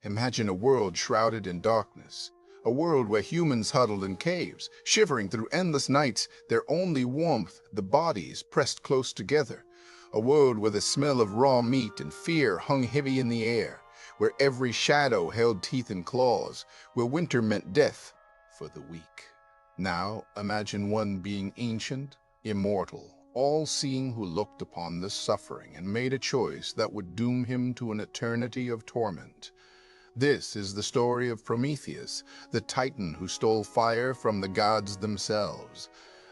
Imagine a world shrouded in darkness, a world where humans huddled in caves, shivering through endless nights, their only warmth the bodies pressed close together. A world where the smell of raw meat and fear hung heavy in the air, where every shadow held teeth and claws, where winter meant death for the weak. Now imagine one being ancient, immortal, all-seeing, who looked upon this suffering and made a choice that would doom him to an eternity of torment. This is the story of Prometheus, the titan who stole fire from the gods themselves,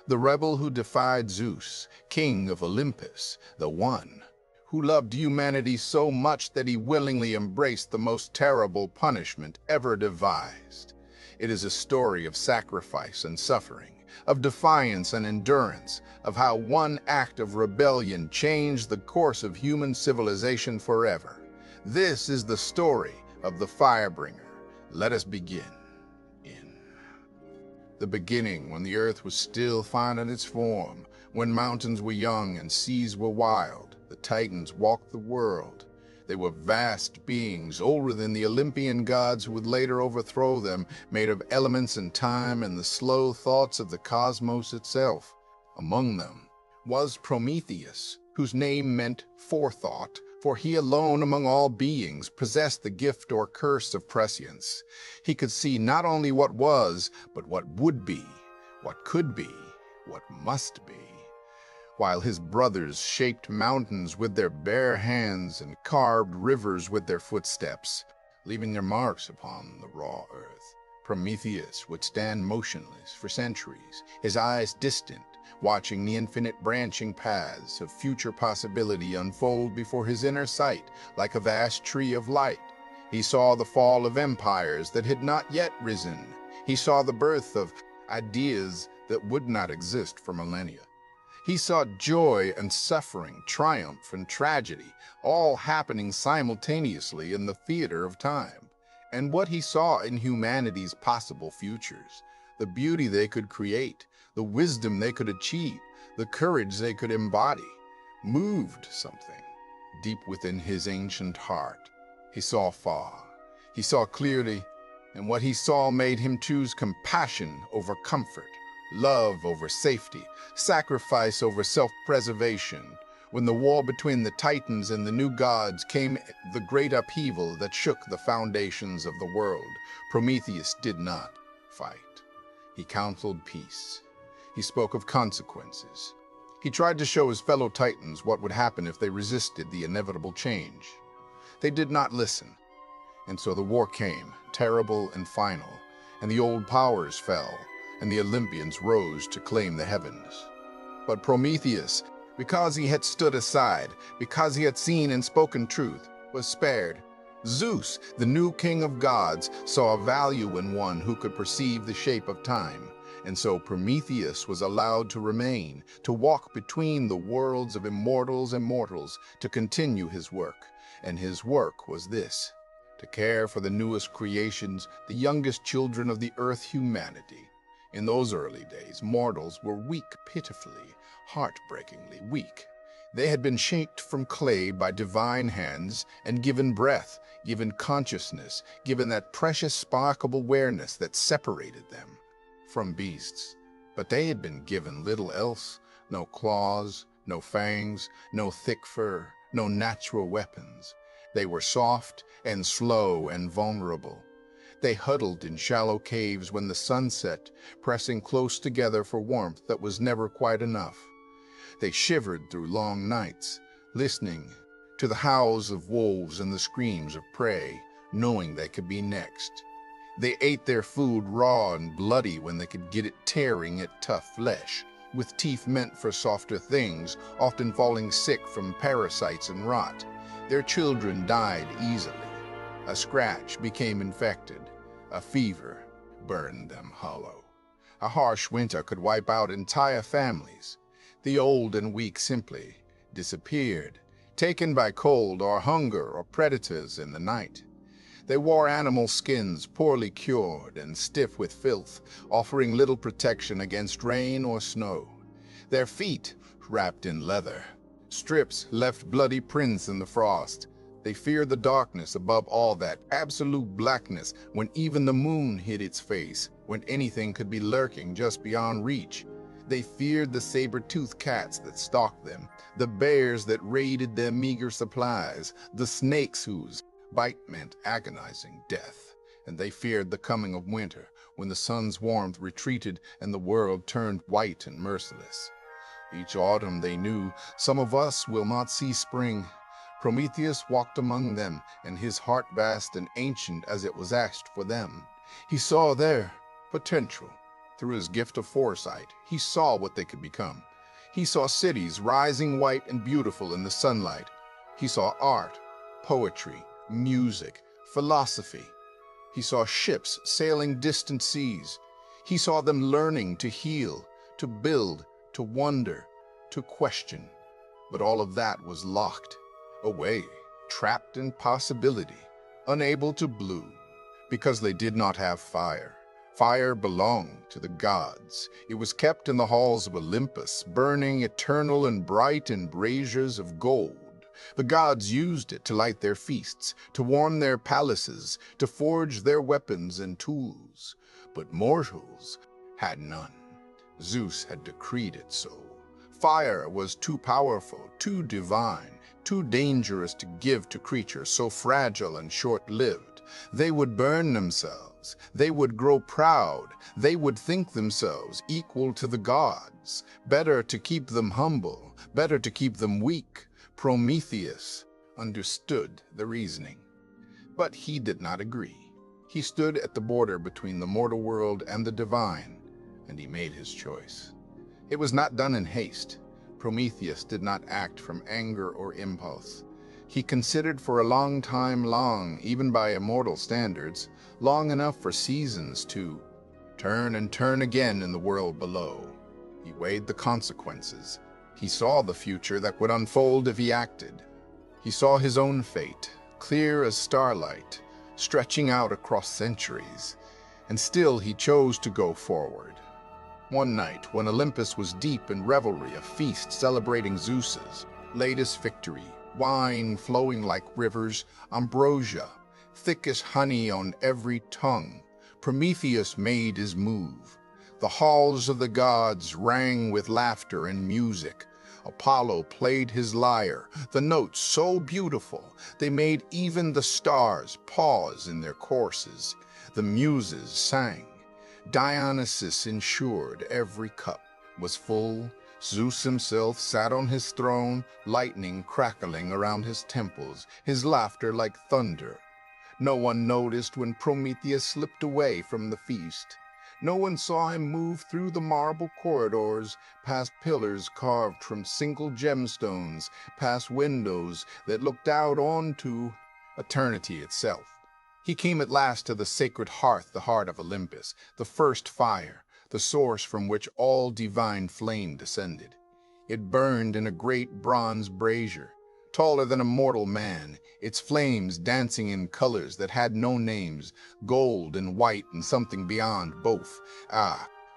the rebel who defied Zeus, king of Olympus, the one who loved humanity so much that he willingly embraced the most terrible punishment ever devised. It is a story of sacrifice and suffering, of defiance and endurance, of how one act of rebellion changed the course of human civilization forever. This is the story of the Firebringer. Let us begin. In the beginning, when the earth was still finding its form, when mountains were young and seas were wild, the Titans walked the world. They were vast beings, older than the Olympian gods who would later overthrow them, made of elements and time and the slow thoughts of the cosmos itself. Among them was Prometheus, whose name meant forethought, for he alone among all beings possessed the gift or curse of prescience. He could see not only what was, but what would be, what could be, what must be. While his brothers shaped mountains with their bare hands and carved rivers with their footsteps, leaving their marks upon the raw earth, Prometheus would stand motionless for centuries, his eyes distant, watching the infinite branching paths of future possibility unfold before his inner sight like a vast tree of light. He saw the fall of empires that had not yet risen. He saw the birth of ideas that would not exist for millennia. He saw joy and suffering, triumph and tragedy, all happening simultaneously in the theater of time. And what he saw in humanity's possible futures, the beauty they could create, the wisdom they could achieve, the courage they could embody, moved something deep within his ancient heart. He saw far, he saw clearly, and what he saw made him choose compassion over comfort, love over safety, sacrifice over self-preservation. When the war between the Titans and the new gods came, the great upheaval that shook the foundations of the world, Prometheus did not fight. He counseled peace. He spoke of consequences. He tried to show his fellow Titans what would happen if they resisted the inevitable change. They did not listen, and so the war came, terrible and final, and the old powers fell, and the Olympians rose to claim the heavens. But Prometheus, because he had stood aside, because he had seen and spoken truth, was spared. Zeus, the new king of gods, saw value in one who could perceive the shape of time, and so Prometheus was allowed to remain, to walk between the worlds of immortals and mortals, to continue his work. And his work was this: to care for the newest creations, the youngest children of the earth humanity. In those early days, mortals were weak pitifully, heartbreakingly weak. They had been shaped from clay by divine hands and given breath, given consciousness, given that precious spark of awareness that separated them from beasts. But they had been given little else: no claws, no fangs, no thick fur, no natural weapons. They were soft and slow and vulnerable. They huddled in shallow caves when the sun set, pressing close together for warmth that was never quite enough. They shivered through long nights, listening to the howls of wolves and the screams of prey, knowing they could be next. They ate their food raw and bloody when they could get it, tearing at tough flesh, with teeth meant for softer things, often falling sick from parasites and rot. Their children died easily. A scratch became infected. A fever burned them hollow. A harsh winter could wipe out entire families. The old and weak simply disappeared, taken by cold or hunger or predators in the night. They wore animal skins poorly cured and stiff with filth, offering little protection against rain or snow. Their feet wrapped in leather. Strips left bloody prints in the frost. They feared the darkness above all that, absolute blackness, when even the moon hid its face, when anything could be lurking just beyond reach. They feared the saber-toothed cats that stalked them, the bears that raided their meager supplies, the snakes whose bite meant agonizing death. And they feared the coming of winter, when the sun's warmth retreated and the world turned white and merciless. Each autumn they knew, some of us will not see spring. Prometheus walked among them, and his heart vast and ancient as it was asked for them. He saw their potential. Through his gift of foresight, he saw what they could become. He saw cities rising white and beautiful in the sunlight. He saw art, poetry, music, philosophy. He saw ships sailing distant seas. He saw them learning to heal, to build, to wonder, to question. But all of that was locked away, trapped in possibility, unable to bloom, because they did not have fire. Fire belonged to the gods. It was kept in the halls of Olympus, burning eternal and bright in braziers of gold. The gods used it to light their feasts, to warm their palaces, to forge their weapons and tools. But mortals had none. Zeus had decreed it so. Fire was too powerful, too divine, too dangerous to give to creatures so fragile and short-lived. They would burn themselves. They would grow proud. They would think themselves equal to the gods. Better to keep them humble, better to keep them weak. Prometheus understood the reasoning. But he did not agree. He stood at the border between the mortal world and the divine, and he made his choice. It was not done in haste. Prometheus did not act from anger or impulse. He considered for a long time, long, even by immortal standards, long enough for seasons to turn and turn again in the world below. He weighed the consequences. He saw the future that would unfold if he acted. He saw his own fate, clear as starlight, stretching out across centuries. And still he chose to go forward. One night, when Olympus was deep in revelry, a feast celebrating Zeus's latest victory, wine flowing like rivers, ambrosia, thick as honey on every tongue, Prometheus made his move. The halls of the gods rang with laughter and music. Apollo played his lyre, the notes so beautiful they made even the stars pause in their courses. The muses sang. Dionysus ensured every cup was full. Zeus himself sat on his throne, lightning crackling around his temples, his laughter like thunder. No one noticed when Prometheus slipped away from the feast. No one saw him move through the marble corridors, past pillars carved from single gemstones, past windows that looked out onto eternity itself. He came at last to the sacred hearth, the heart of Olympus, the first fire, the source from which all divine flame descended. It burned in a great bronze brazier, taller than a mortal man, its flames dancing in colors that had no names, gold and white and something beyond both.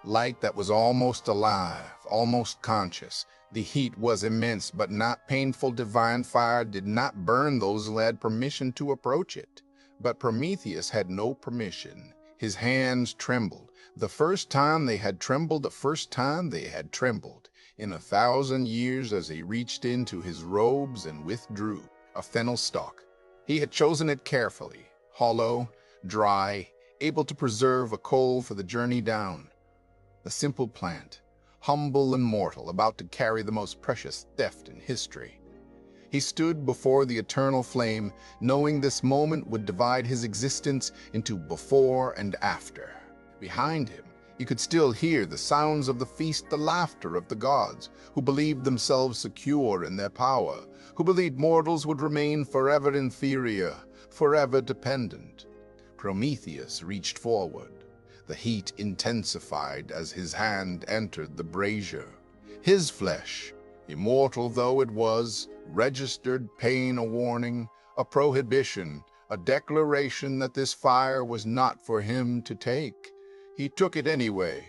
Light that was almost alive, almost conscious. The heat was immense, but not painful. Divine fire did not burn those who had permission to approach it. But Prometheus had no permission. His hands trembled. The first time they had trembled, in 1,000 years, as he reached into his robes and withdrew a fennel stalk. He had chosen it carefully, hollow, dry, able to preserve a coal for the journey down. A simple plant, humble and mortal, about to carry the most precious theft in history. He stood before the eternal flame, knowing this moment would divide his existence into before and after. Behind him, he could still hear the sounds of the feast, the laughter of the gods, who believed themselves secure in their power, who believed mortals would remain forever inferior, forever dependent. Prometheus reached forward. The heat intensified as his hand entered the brazier. His flesh, immortal though it was, registered pain a warning, a prohibition, a declaration that this fire was not for him to take. He took it anyway.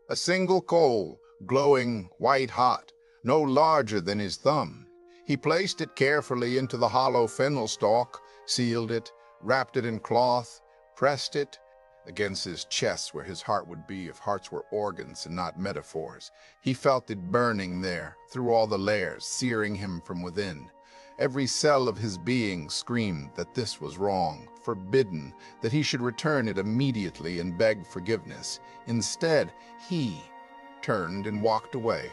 A single coal, glowing white-hot, no larger than his thumb. He placed it carefully into the hollow fennel stalk, sealed it, wrapped it in cloth, pressed it against his chest where his heart would be if hearts were organs and not metaphors. He felt it burning there, through all the layers, searing him from within. Every cell of his being screamed that this was wrong, forbidden, that he should return it immediately and beg forgiveness. Instead, he turned and walked away.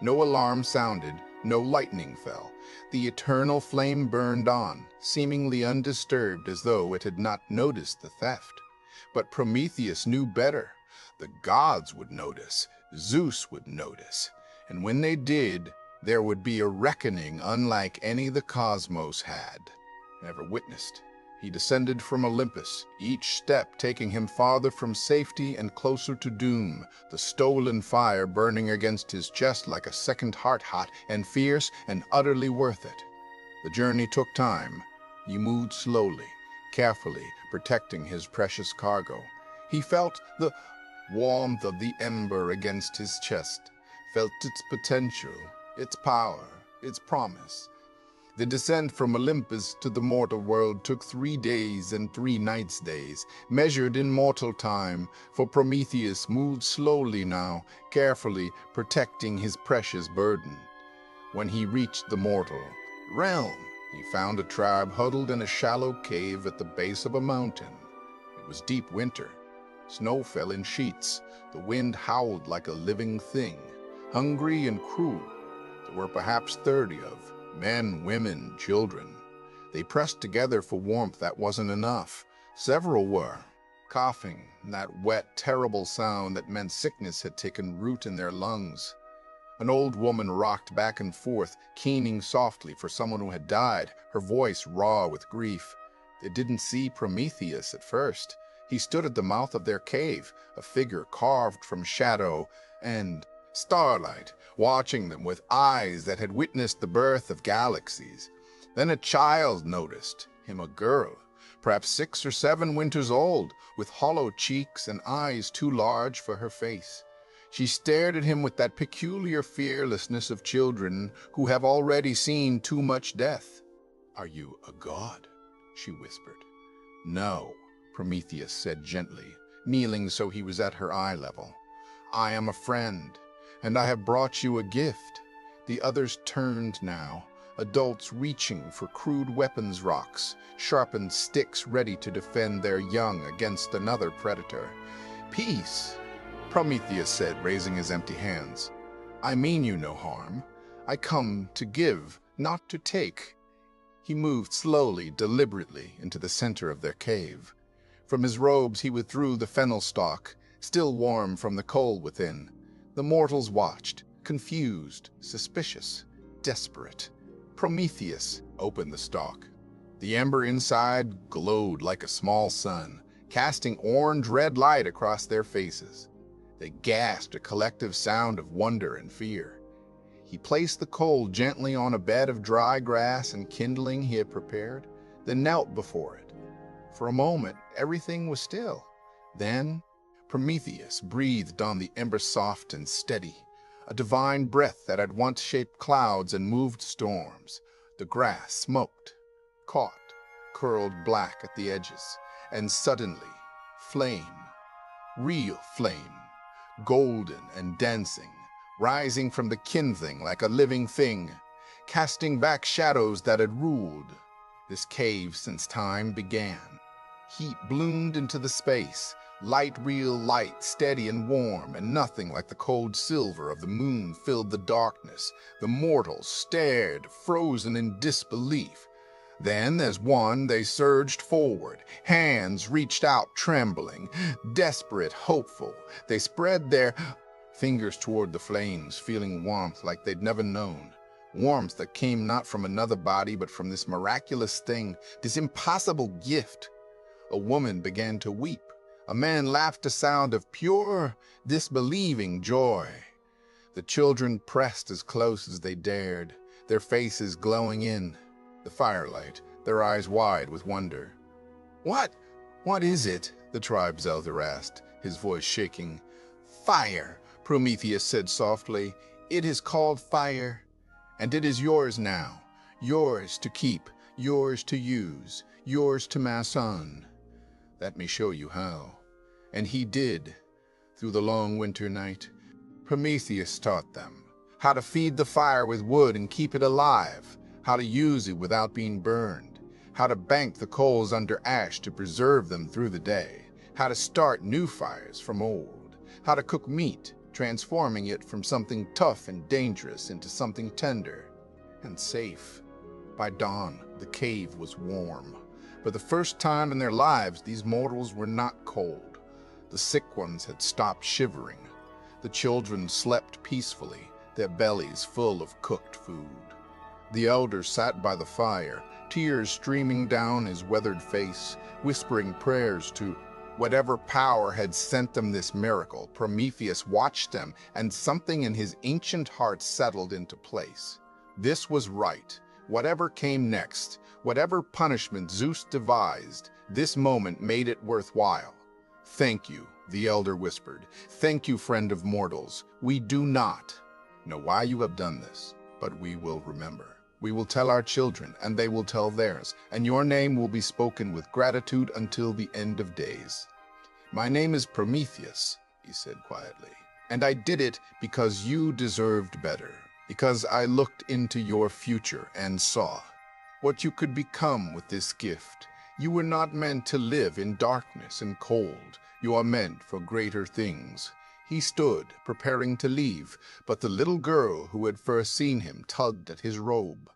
No alarm sounded, no lightning fell. The eternal flame burned on, seemingly undisturbed, as though it had not noticed the theft. But Prometheus knew better. The gods would notice, Zeus would notice, and when they did, there would be a reckoning unlike any the cosmos had ever witnessed. He descended from Olympus, each step taking him farther from safety and closer to doom, the stolen fire burning against his chest like a second heart, hot and fierce and utterly worth it. The journey took time. He moved slowly, carefully, protecting his precious cargo. He felt the warmth of the ember against his chest, felt its potential, its power, its promise. The descent from Olympus to the mortal world took 3 days and 3 nights days, measured in mortal time, for Prometheus moved slowly now, carefully protecting his precious burden. When he reached the mortal realm, he found a tribe huddled in a shallow cave at the base of a mountain. It was deep winter. Snow fell in sheets. The wind howled like a living thing, hungry and cruel. There were perhaps 30 of men, women, children. They pressed together for warmth that wasn't enough. Several were coughing, that wet, terrible sound that meant sickness had taken root in their lungs. An old woman rocked back and forth, keening softly for someone who had died, her voice raw with grief. They didn't see Prometheus at first. He stood at the mouth of their cave, a figure carved from shadow and starlight, watching them with eyes that had witnessed the birth of galaxies. Then a child noticed him, a girl, perhaps 6 or 7 winters old, with hollow cheeks and eyes too large for her face. She stared at him with that peculiar fearlessness of children who have already seen too much death. "Are you a god?" she whispered. "No," Prometheus said gently, kneeling so he was at her eye level. "I am a friend, and I have brought you a gift." The others turned now, adults reaching for crude weapons rocks, sharpened sticks ready to defend their young against another predator. "Peace," Prometheus said, raising his empty hands. "I mean you no harm. I come to give, not to take." He moved slowly, deliberately, into the center of their cave. From his robes he withdrew the fennel stalk, still warm from the coal within. The mortals watched, confused, suspicious, desperate. Prometheus opened the stalk. The ember inside glowed like a small sun, casting orange-red light across their faces. They gasped a collective sound of wonder and fear. He placed the coal gently on a bed of dry grass and kindling he had prepared, then knelt before it. For a moment, everything was still. Then Prometheus breathed on the ember soft and steady, a divine breath that had once shaped clouds and moved storms. The grass smoked, caught, curled black at the edges, and suddenly, flame, real flame, golden and dancing, rising from the kindling like a living thing, casting back shadows that had ruled this cave since time began. Heat bloomed into the space, light, real light, steady and warm, and nothing like the cold silver of the moon filled the darkness. The mortals stared, frozen in disbelief. Then, as one, they surged forward. Hands reached out, trembling, desperate, hopeful. They spread their fingers toward the flames, feeling warmth like they'd never known. Warmth that came not from another body, but from this miraculous thing, this impossible gift. A woman began to weep. A man laughed a sound of pure, disbelieving joy. The children pressed as close as they dared, their faces glowing in the firelight, their eyes wide with wonder. What is it?" the tribe's elder asked, his voice shaking. "Fire," Prometheus said softly. "It is called fire, and it is yours now. yours to keep, yours to use, yours to mass on. Let me show you how. And he did. Through the long winter night, Prometheus taught them how to feed the fire with wood and keep it alive, how to use it without being burned, how to bank the coals under ash to preserve them through the day, how to start new fires from old, how to cook meat, transforming it from something tough and dangerous into something tender and safe. By dawn, the cave was warm. For the first time in their lives, these mortals were not cold. The sick ones had stopped shivering. The children slept peacefully, their bellies full of cooked food. The elder sat by the fire, tears streaming down his weathered face, whispering prayers to whatever power had sent them this miracle. Prometheus watched them, and something in his ancient heart settled into place. This was right. Whatever came next, whatever punishment Zeus devised, this moment made it worthwhile. "Thank you," the elder whispered. "Thank you, friend of mortals. We do not know why you have done this, but we will remember. We will tell our children, and they will tell theirs, and your name will be spoken with gratitude until the end of days." "My name is Prometheus," he said quietly, "and I did it because you deserved better, because I looked into your future and saw what you could become with this gift. You were not meant to live in darkness and cold. You are meant for greater things." He stood, preparing to leave, but the little girl who had first seen him tugged at his robe.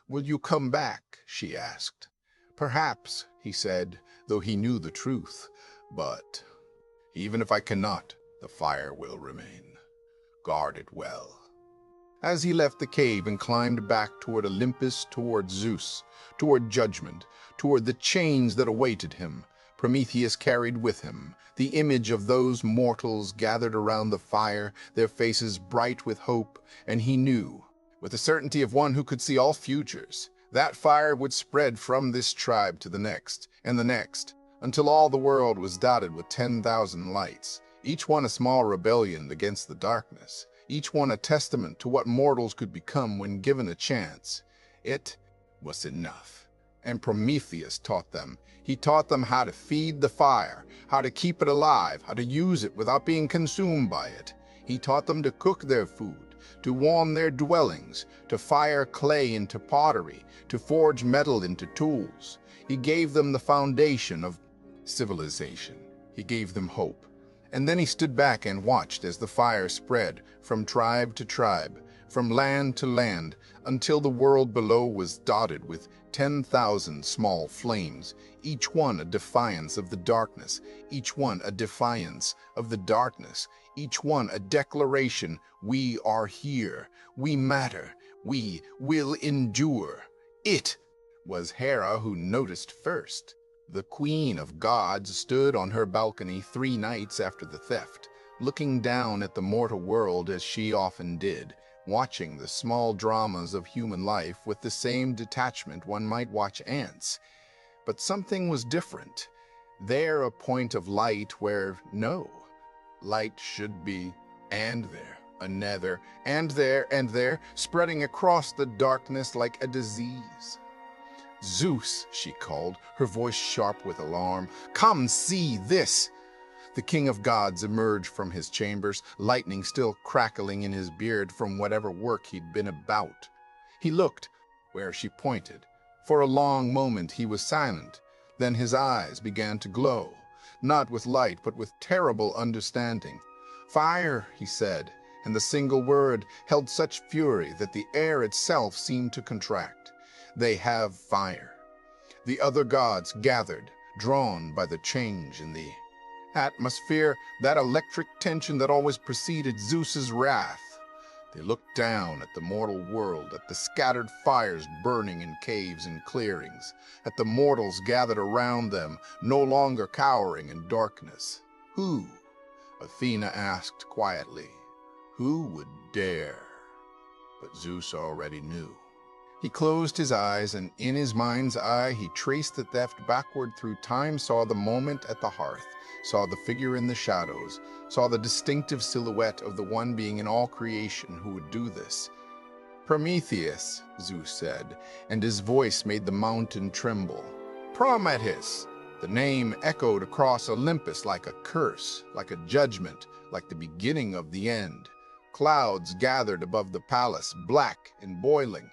"Will you come back?" she asked. "Perhaps," he said, though he knew the truth. "But even if I cannot, the fire will remain. Guard it well." As he left the cave and climbed back toward Olympus, toward Zeus, toward judgment, toward the chains that awaited him, Prometheus carried with him the image of those mortals gathered around the fire, their faces bright with hope, and he knew, with the certainty of one who could see all futures, that fire would spread from this tribe to the next, and the next, until all the world was dotted with 10,000 lights, each one a small rebellion against the darkness, each one a testament to what mortals could become when given a chance. It was enough. And Prometheus taught them. He taught them how to feed the fire, how to keep it alive, how to use it without being consumed by it. He taught them to cook their food, to warm their dwellings, to fire clay into pottery, to forge metal into tools. He gave them the foundation of civilization. He gave them hope. And then he stood back and watched as the fire spread from tribe to tribe, from land to land, until the world below was dotted with 10,000 small flames, each one a defiance of the darkness, each one a defiance of the darkness, each one a declaration: we are here, we matter, we will endure. It was Hera who noticed first. The queen of gods stood on her balcony 3 nights after the theft, looking down at the mortal world as she often did, watching the small dramas of human life with the same detachment one might watch ants. But something was different. There a point of light where no light should be, and there another, and there, spreading across the darkness like a disease. "Zeus," she called, her voice sharp with alarm. "Come see this!" The king of gods emerged from his chambers, lightning still crackling in his beard from whatever work he'd been about. He looked where she pointed. For a long moment he was silent. Then his eyes began to glow, not with light, but with terrible understanding. "Fire," he said, and the single word held such fury that the air itself seemed to contract. "They have fire." The other gods gathered, drawn by the change in the atmosphere, that electric tension that always preceded Zeus's wrath. They looked down at the mortal world, at the scattered fires burning in caves and clearings, at the mortals gathered around them, no longer cowering in darkness. "Who?" Athena asked quietly. "Who would dare?" But Zeus already knew. He closed his eyes, and in his mind's eye he traced the theft backward through time, saw the moment at the hearth, saw the figure in the shadows, saw the distinctive silhouette of the one being in all creation who would do this. "Prometheus," Zeus said, and his voice made the mountain tremble. "Prometheus!" The name echoed across Olympus like a curse, like a judgment, like the beginning of the end. Clouds gathered above the palace, black and boiling.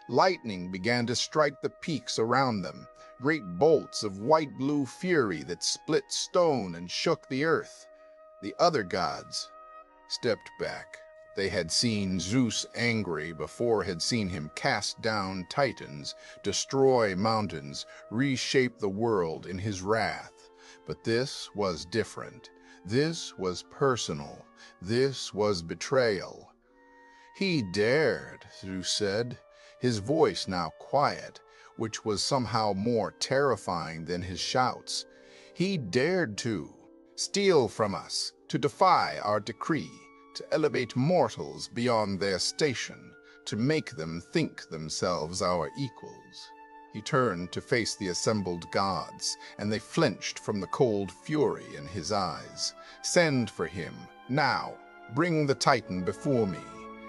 Lightning began to strike the peaks around them, great bolts of white-blue fury that split stone and shook the earth. The other gods stepped back. They had seen Zeus angry before had seen him cast down titans, destroy mountains, reshape the world in his wrath. But this was different. This was personal. This was betrayal. "He dared," Zeus said, his voice now quiet, which was somehow more terrifying than his shouts. "He dared to steal from us, to defy our decree, to elevate mortals beyond their station, to make them think themselves our equals." He turned to face the assembled gods, and they flinched from the cold fury in his eyes. "Send for him, now. Bring the Titan before me,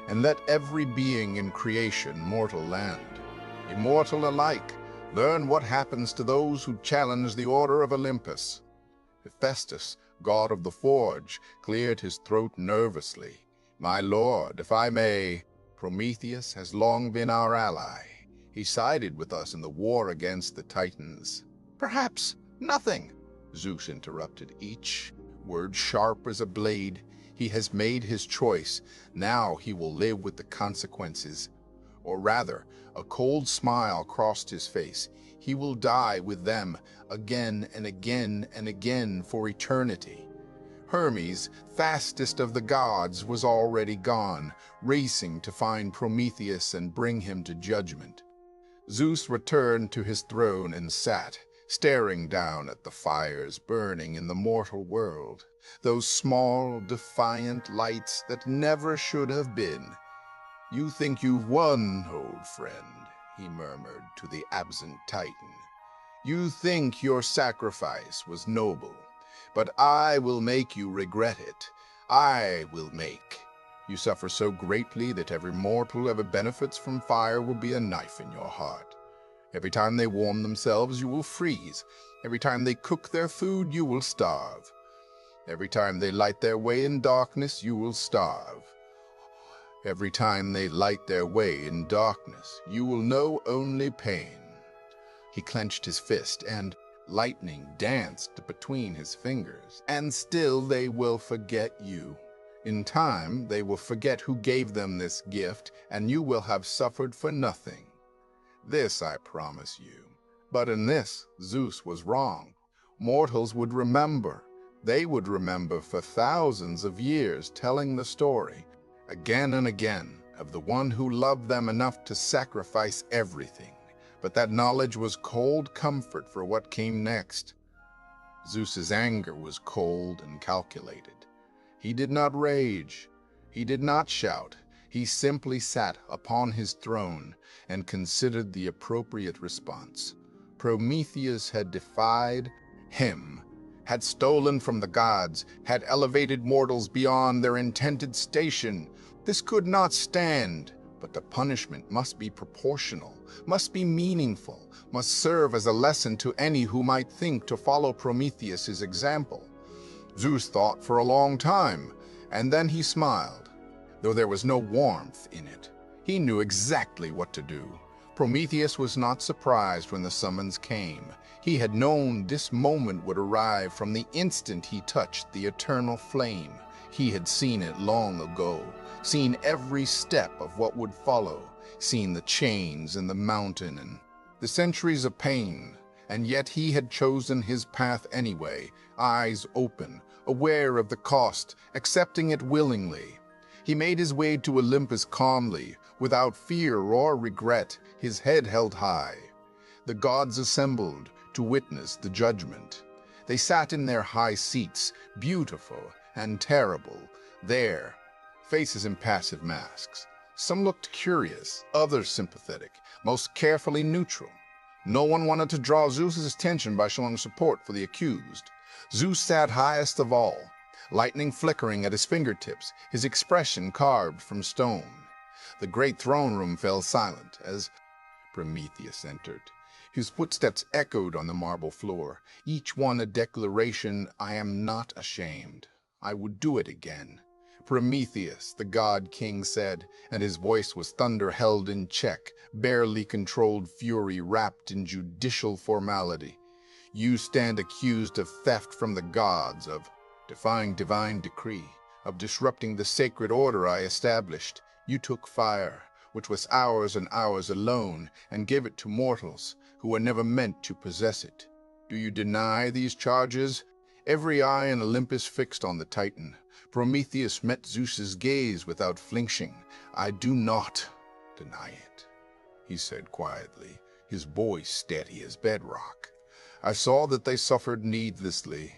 and let every being in creation mortal land. Immortal alike, learn what happens to those who challenge the order of Olympus." Hephaestus, god of the forge, cleared his throat nervously. "My lord, if I may, Prometheus has long been our ally. He sided with us in the war against the Titans." "Perhaps nothing," Zeus interrupted, each word sharp as a blade. "He has made his choice. Now he will live with the consequences. Or rather," a cold smile crossed his face, "he will die with them again and again and again for eternity." Hermes, fastest of the gods, was already gone, racing to find Prometheus and bring him to judgment. Zeus returned to his throne and sat, staring down at the fires burning in the mortal world, those small, defiant lights that never should have been. "You think you've won, old friend," he murmured to the absent Titan. "You think your sacrifice was noble, but I will make you regret it. I will make. You suffer so greatly that every mortal who ever benefits from fire will be a knife in your heart. Every time they warm themselves, you will freeze. Every time they cook their food, you will starve. Every time they light their way in darkness, you will starve. Every time they light their way in darkness, you will know only pain." He clenched his fist, and lightning danced between his fingers. "And still they will forget you. In time, they will forget who gave them this gift, and you will have suffered for nothing. This I promise you." But in this, Zeus was wrong. Mortals would remember. They would remember for thousands of years, telling the story again and again of the one who loved them enough to sacrifice everything. But that knowledge was cold comfort for what came next. Zeus's anger was cold and calculated. He did not rage. He did not shout. He simply sat upon his throne and considered the appropriate response. Prometheus had defied him, had stolen from the gods, had elevated mortals beyond their intended station. This could not stand, but the punishment must be proportional, must be meaningful, must serve as a lesson to any who might think to follow Prometheus's example. Zeus thought for a long time, and then he smiled, though there was no warmth in it. He knew exactly what to do. Prometheus was not surprised when the summons came. He had known this moment would arrive from the instant he touched the eternal flame. He had seen it long ago, seen every step of what would follow, seen the chains and the mountain and the centuries of pain, and yet he had chosen his path anyway, eyes open, aware of the cost, accepting it willingly. He made his way to Olympus calmly, without fear or regret, his head held high. The gods assembled to witness the judgment. They sat in their high seats, beautiful and terrible, there, faces impassive masks. Some looked curious, others sympathetic, most carefully neutral. No one wanted to draw Zeus's attention by showing support for the accused. Zeus sat highest of all, lightning flickering at his fingertips, his expression carved from stone. The great throne room fell silent as Prometheus entered. His footsteps echoed on the marble floor, each one a declaration, "I am not ashamed. I would do it again." Prometheus, the god-king, said, and his voice was thunder held in check, barely controlled fury wrapped in judicial formality. "You stand accused of theft from the gods, of defying divine decree, of disrupting the sacred order I established. You took fire, which was ours and ours alone, and gave it to mortals who were never meant to possess it. Do you deny these charges?" Every eye in Olympus fixed on the Titan. Prometheus met Zeus's gaze without flinching. "I do not deny it," he said quietly, his voice steady as bedrock. "I saw that they suffered needlessly.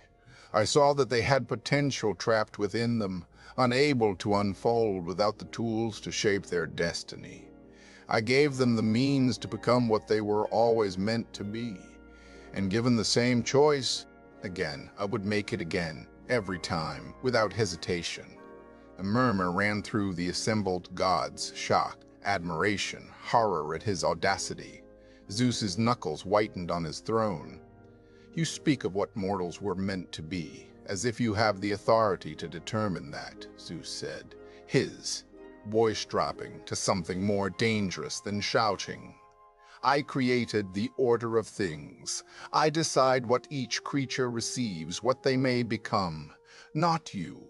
I saw that they had potential trapped within them, unable to unfold without the tools to shape their destiny. I gave them the means to become what they were always meant to be. And given the same choice, again, I would make it again, every time, without hesitation." A murmur ran through the assembled gods, shock, admiration, horror at his audacity. Zeus's knuckles whitened on his throne. "You speak of what mortals were meant to be, as if you have the authority to determine that," Zeus said, his voice dropping to something more dangerous than shouting. "I created the order of things. I decide what each creature receives, what they may become. Not you,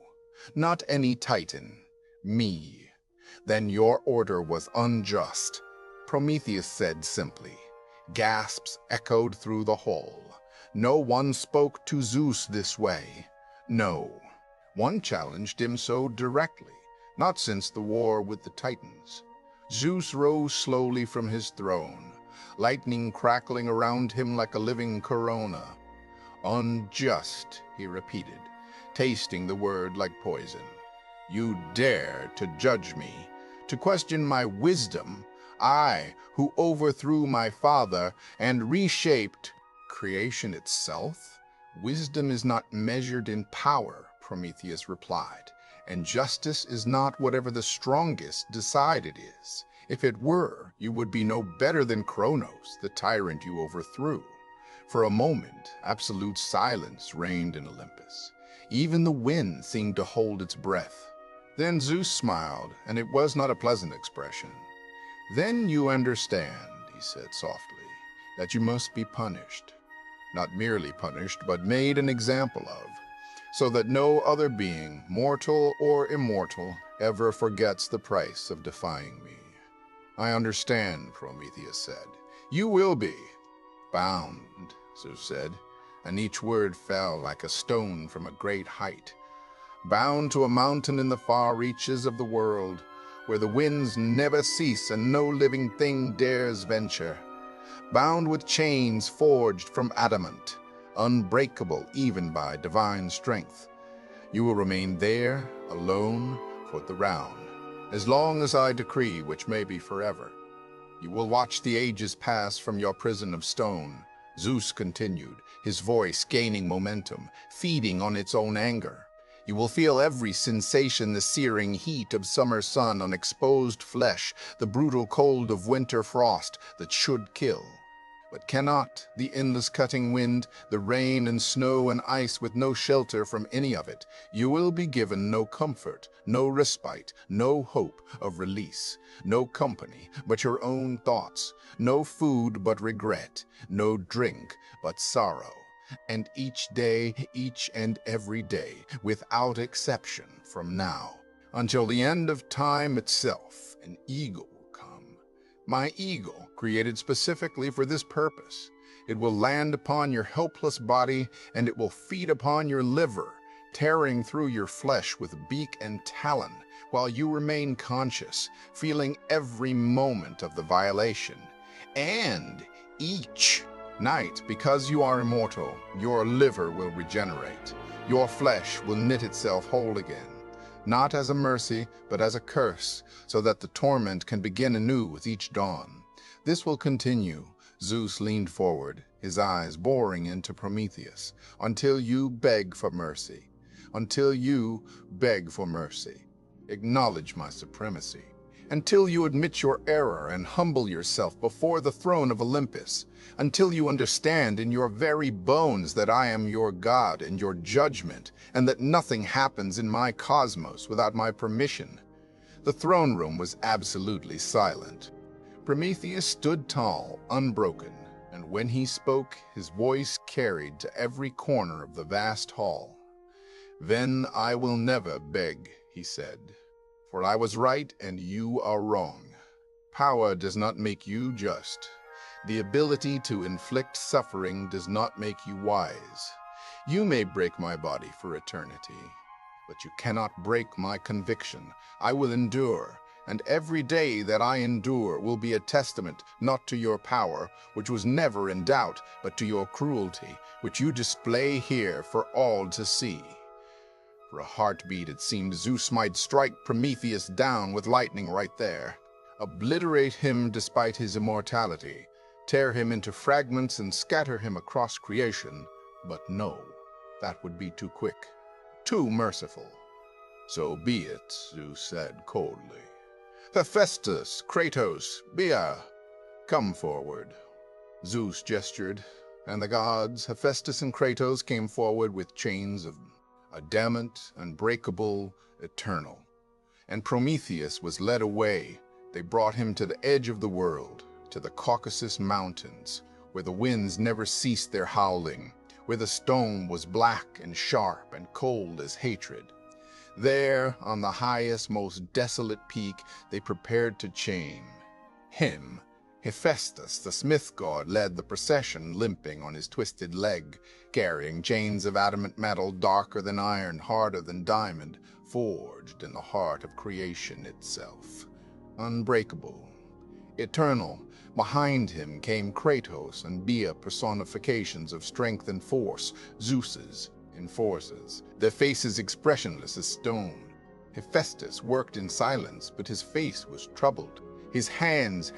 not any Titan, me. Then your order was unjust," Prometheus said simply. Gasps echoed through the hall. No one spoke to Zeus this way. No. One challenged him so directly, not since the war with the Titans. Zeus rose slowly from his throne, lightning crackling around him like a living corona. "Unjust," he repeated, tasting the word like poison. "You dare to judge me, to question my wisdom, I, who overthrew my father and reshaped creation itself? Wisdom is not measured in power," Prometheus replied, "and justice is not whatever the strongest decide it is. If it were, you would be no better than Kronos, the tyrant you overthrew." For a moment, absolute silence reigned in Olympus. Even the wind seemed to hold its breath. Then Zeus smiled, and it was not a pleasant expression. "Then you understand," he said softly, "that you must be punished. Not merely punished, but made an example of, so that no other being, mortal or immortal, ever forgets the price of defying me." "I understand," Prometheus said. "You will be bound," Zeus said, and each word fell like a stone from a great height. "Bound to a mountain in the far reaches of the world, where the winds never cease and no living thing dares venture. Bound with chains forged from adamant, unbreakable even by divine strength. You will remain there, alone, for the round, as long as I decree, which may be forever. You will watch the ages pass from your prison of stone," Zeus continued, his voice gaining momentum, feeding on its own anger. "You will feel every sensation, the searing heat of summer sun on exposed flesh, the brutal cold of winter frost that should kill, but cannot, the endless cutting wind, the rain and snow and ice with no shelter from any of it. You will be given no comfort, no respite, no hope of release, no company but your own thoughts, no food but regret, no drink but sorrow. And each day, each and every day, without exception from now, until the end of time itself, an eagle will come. My eagle, created specifically for this purpose. It will land upon your helpless body, and it will feed upon your liver, tearing through your flesh with beak and talon, while you remain conscious, feeling every moment of the violation. And each night, because you are immortal, your liver will regenerate. Your flesh will knit itself whole again, not as a mercy, but as a curse, so that the torment can begin anew with each dawn. This will continue," Zeus leaned forward, his eyes boring into Prometheus, "until you beg for mercy. Until you beg for mercy. Acknowledge my supremacy, until you admit your error and humble yourself before the throne of Olympus, until you understand in your very bones that I am your God and your judgment, and that nothing happens in my cosmos without my permission." The throne room was absolutely silent. Prometheus stood tall, unbroken, and when he spoke, his voice carried to every corner of the vast hall. "Then I will never beg," he said, "for I was right and you are wrong. Power does not make you just. The ability to inflict suffering does not make you wise. You may break my body for eternity, but you cannot break my conviction. I will endure, and every day that I endure will be a testament not to your power, which was never in doubt, but to your cruelty, which you display here for all to see." For a heartbeat, it seemed Zeus might strike Prometheus down with lightning right there, obliterate him despite his immortality, tear him into fragments and scatter him across creation. But no, that would be too quick, too merciful. "So be it," Zeus said coldly. "Hephaestus, Kratos, Bia, come forward." Zeus gestured, and the gods, Hephaestus and Kratos, came forward with chains of adamant, unbreakable, eternal. And Prometheus was led away. They brought him to the edge of the world, to the Caucasus Mountains, where the winds never ceased their howling, where the stone was black and sharp and cold as hatred. There, on the highest, most desolate peak, they prepared to chain him. Hephaestus, the smith god, led the procession, limping on his twisted leg, carrying chains of adamant metal darker than iron, harder than diamond, forged in the heart of creation itself. Unbreakable, eternal. Behind him came Kratos and Bia, personifications of strength and force, Zeus's enforcers, their faces expressionless as stone. Hephaestus worked in silence, but his face was troubled. His hands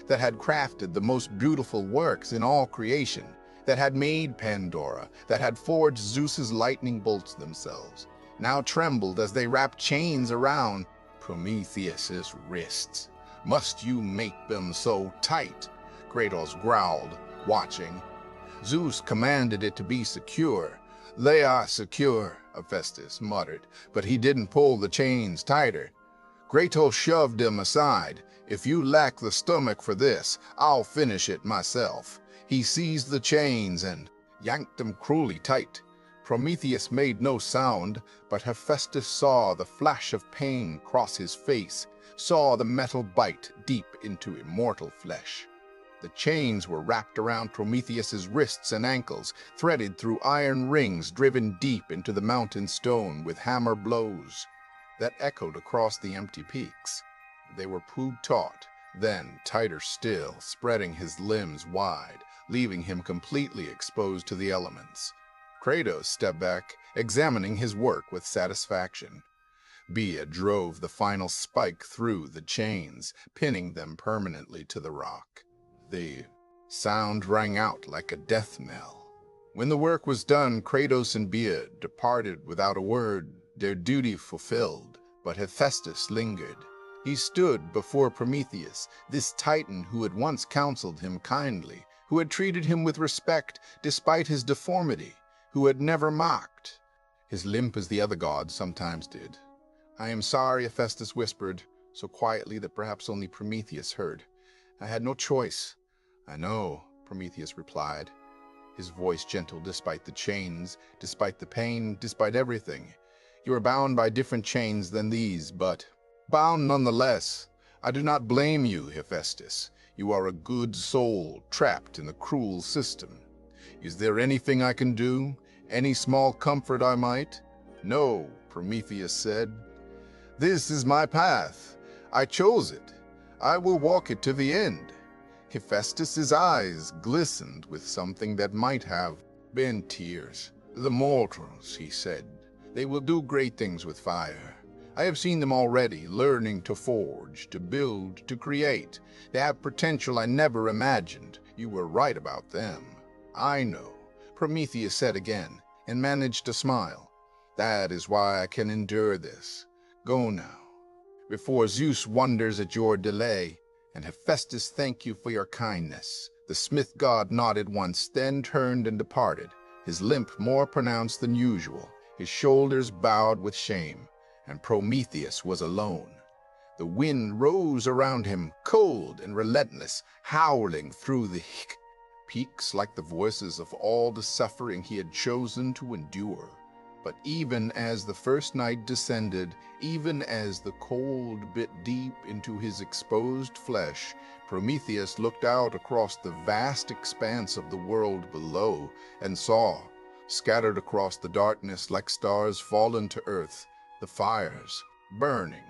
that had crafted the most beautiful works in all creation, that had made Pandora, that had forged Zeus's lightning bolts themselves, now trembled as they wrapped chains around Prometheus's wrists. "Must you make them so tight?" Kratos growled, watching. Zeus commanded it to be secure. "They are secure," Hephaestus muttered, but he didn't pull the chains tighter. Kratos shoved him aside. "If you lack the stomach for this, I'll finish it myself." He seized the chains and yanked them cruelly tight. Prometheus made no sound, but Hephaestus saw the flash of pain cross his face, saw the metal bite deep into immortal flesh. The chains were wrapped around Prometheus's wrists and ankles, threaded through iron rings driven deep into the mountain stone with hammer blows that echoed across the empty peaks. They were pulled taut, then tighter still, spreading his limbs wide, leaving him completely exposed to the elements. Kratos stepped back, examining his work with satisfaction. Bia drove the final spike through the chains, pinning them permanently to the rock. The sound rang out like a death knell. When the work was done, Kratos and Bia departed without a word, their duty fulfilled. But Hephaestus lingered. He stood before Prometheus, this titan who had once counseled him kindly, who had treated him with respect despite his deformity, who had never mocked, his limp as the other gods sometimes did. "I am sorry," Hephaestus whispered, so quietly that perhaps only Prometheus heard. "I had no choice." "I know," Prometheus replied, his voice gentle despite the chains, despite the pain, despite everything. "You are bound by different chains than these, but bound nonetheless. I do not blame you, Hephaestus. You are a good soul trapped in the cruel system. Is there anything I can do? Any small comfort I might?" "No," Prometheus said. "This is my path. I chose it. I will walk it to the end." Hephaestus's eyes glistened with something that might have been tears. "The mortals," he said, "they will do great things with fire. I have seen them already, learning to forge, to build, to create. They have potential I never imagined. You were right about them." "I know," Prometheus said again, and managed to smile. "That is why I can endure this. Go now." before Zeus wonders at your delay, and Hephaestus thank you for your kindness. The smith god nodded once, then turned and departed, his limp more pronounced than usual, his shoulders bowed with shame, and Prometheus was alone. The wind rose around him, cold and relentless, howling through the peaks like the voices of all the suffering he had chosen to endure. But even as the first night descended, even as the cold bit deep into his exposed flesh, Prometheus looked out across the vast expanse of the world below and saw, scattered across the darkness like stars fallen to earth, the fires, burning,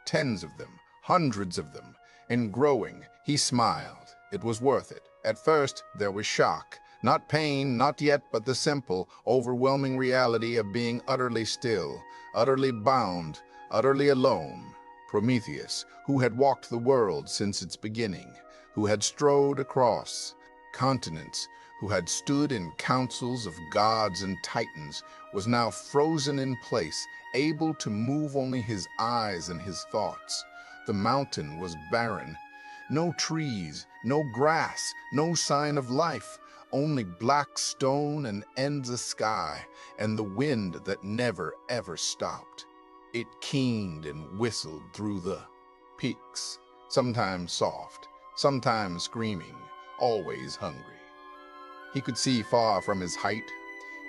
tens of them, hundreds of them, and growing. He smiled. It was worth it. At first, there was shock. Not pain, not yet, but the simple, overwhelming reality of being utterly still, utterly bound, utterly alone. Prometheus, who had walked the world since its beginning, who had strode across continents, who had stood in councils of gods and titans, was now frozen in place, able to move only his eyes and his thoughts. The mountain was barren. No trees, no grass, no sign of life. Only black stone and endless sky, and the wind that never ever stopped. It keened and whistled through the peaks, sometimes soft, sometimes screaming, always hungry. He could see far from his height.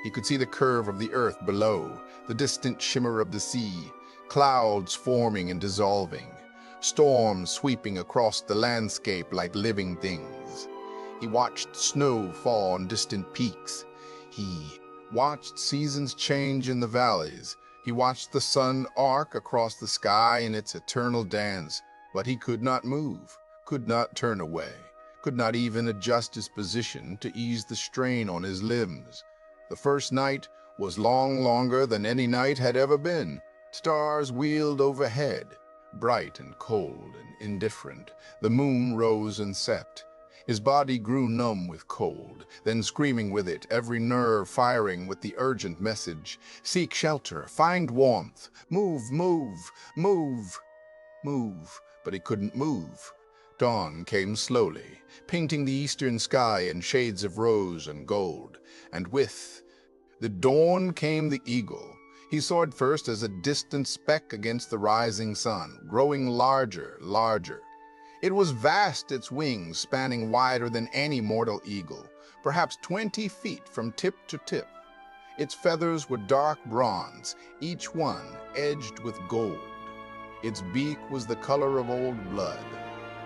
He could see the curve of the earth below, the distant shimmer of the sea, clouds forming and dissolving, storms sweeping across the landscape like living things. He watched snow fall on distant peaks. He watched seasons change in the valleys. He watched the sun arc across the sky in its eternal dance. But he could not move, could not turn away, could not even adjust his position to ease the strain on his limbs. The first night was longer than any night had ever been. Stars wheeled overhead, bright and cold and indifferent. The moon rose and set. His body grew numb with cold, then screaming with it, every nerve firing with the urgent message. Seek shelter, find warmth, move, move, move, move. But he couldn't move. Dawn came slowly, painting the eastern sky in shades of rose and gold. And with the dawn came the eagle. He saw it first as a distant speck against the rising sun, growing larger, larger. It was vast, its wings spanning wider than any mortal eagle, perhaps 20 feet from tip to tip. Its feathers were dark bronze, each one edged with gold. Its beak was the color of old blood,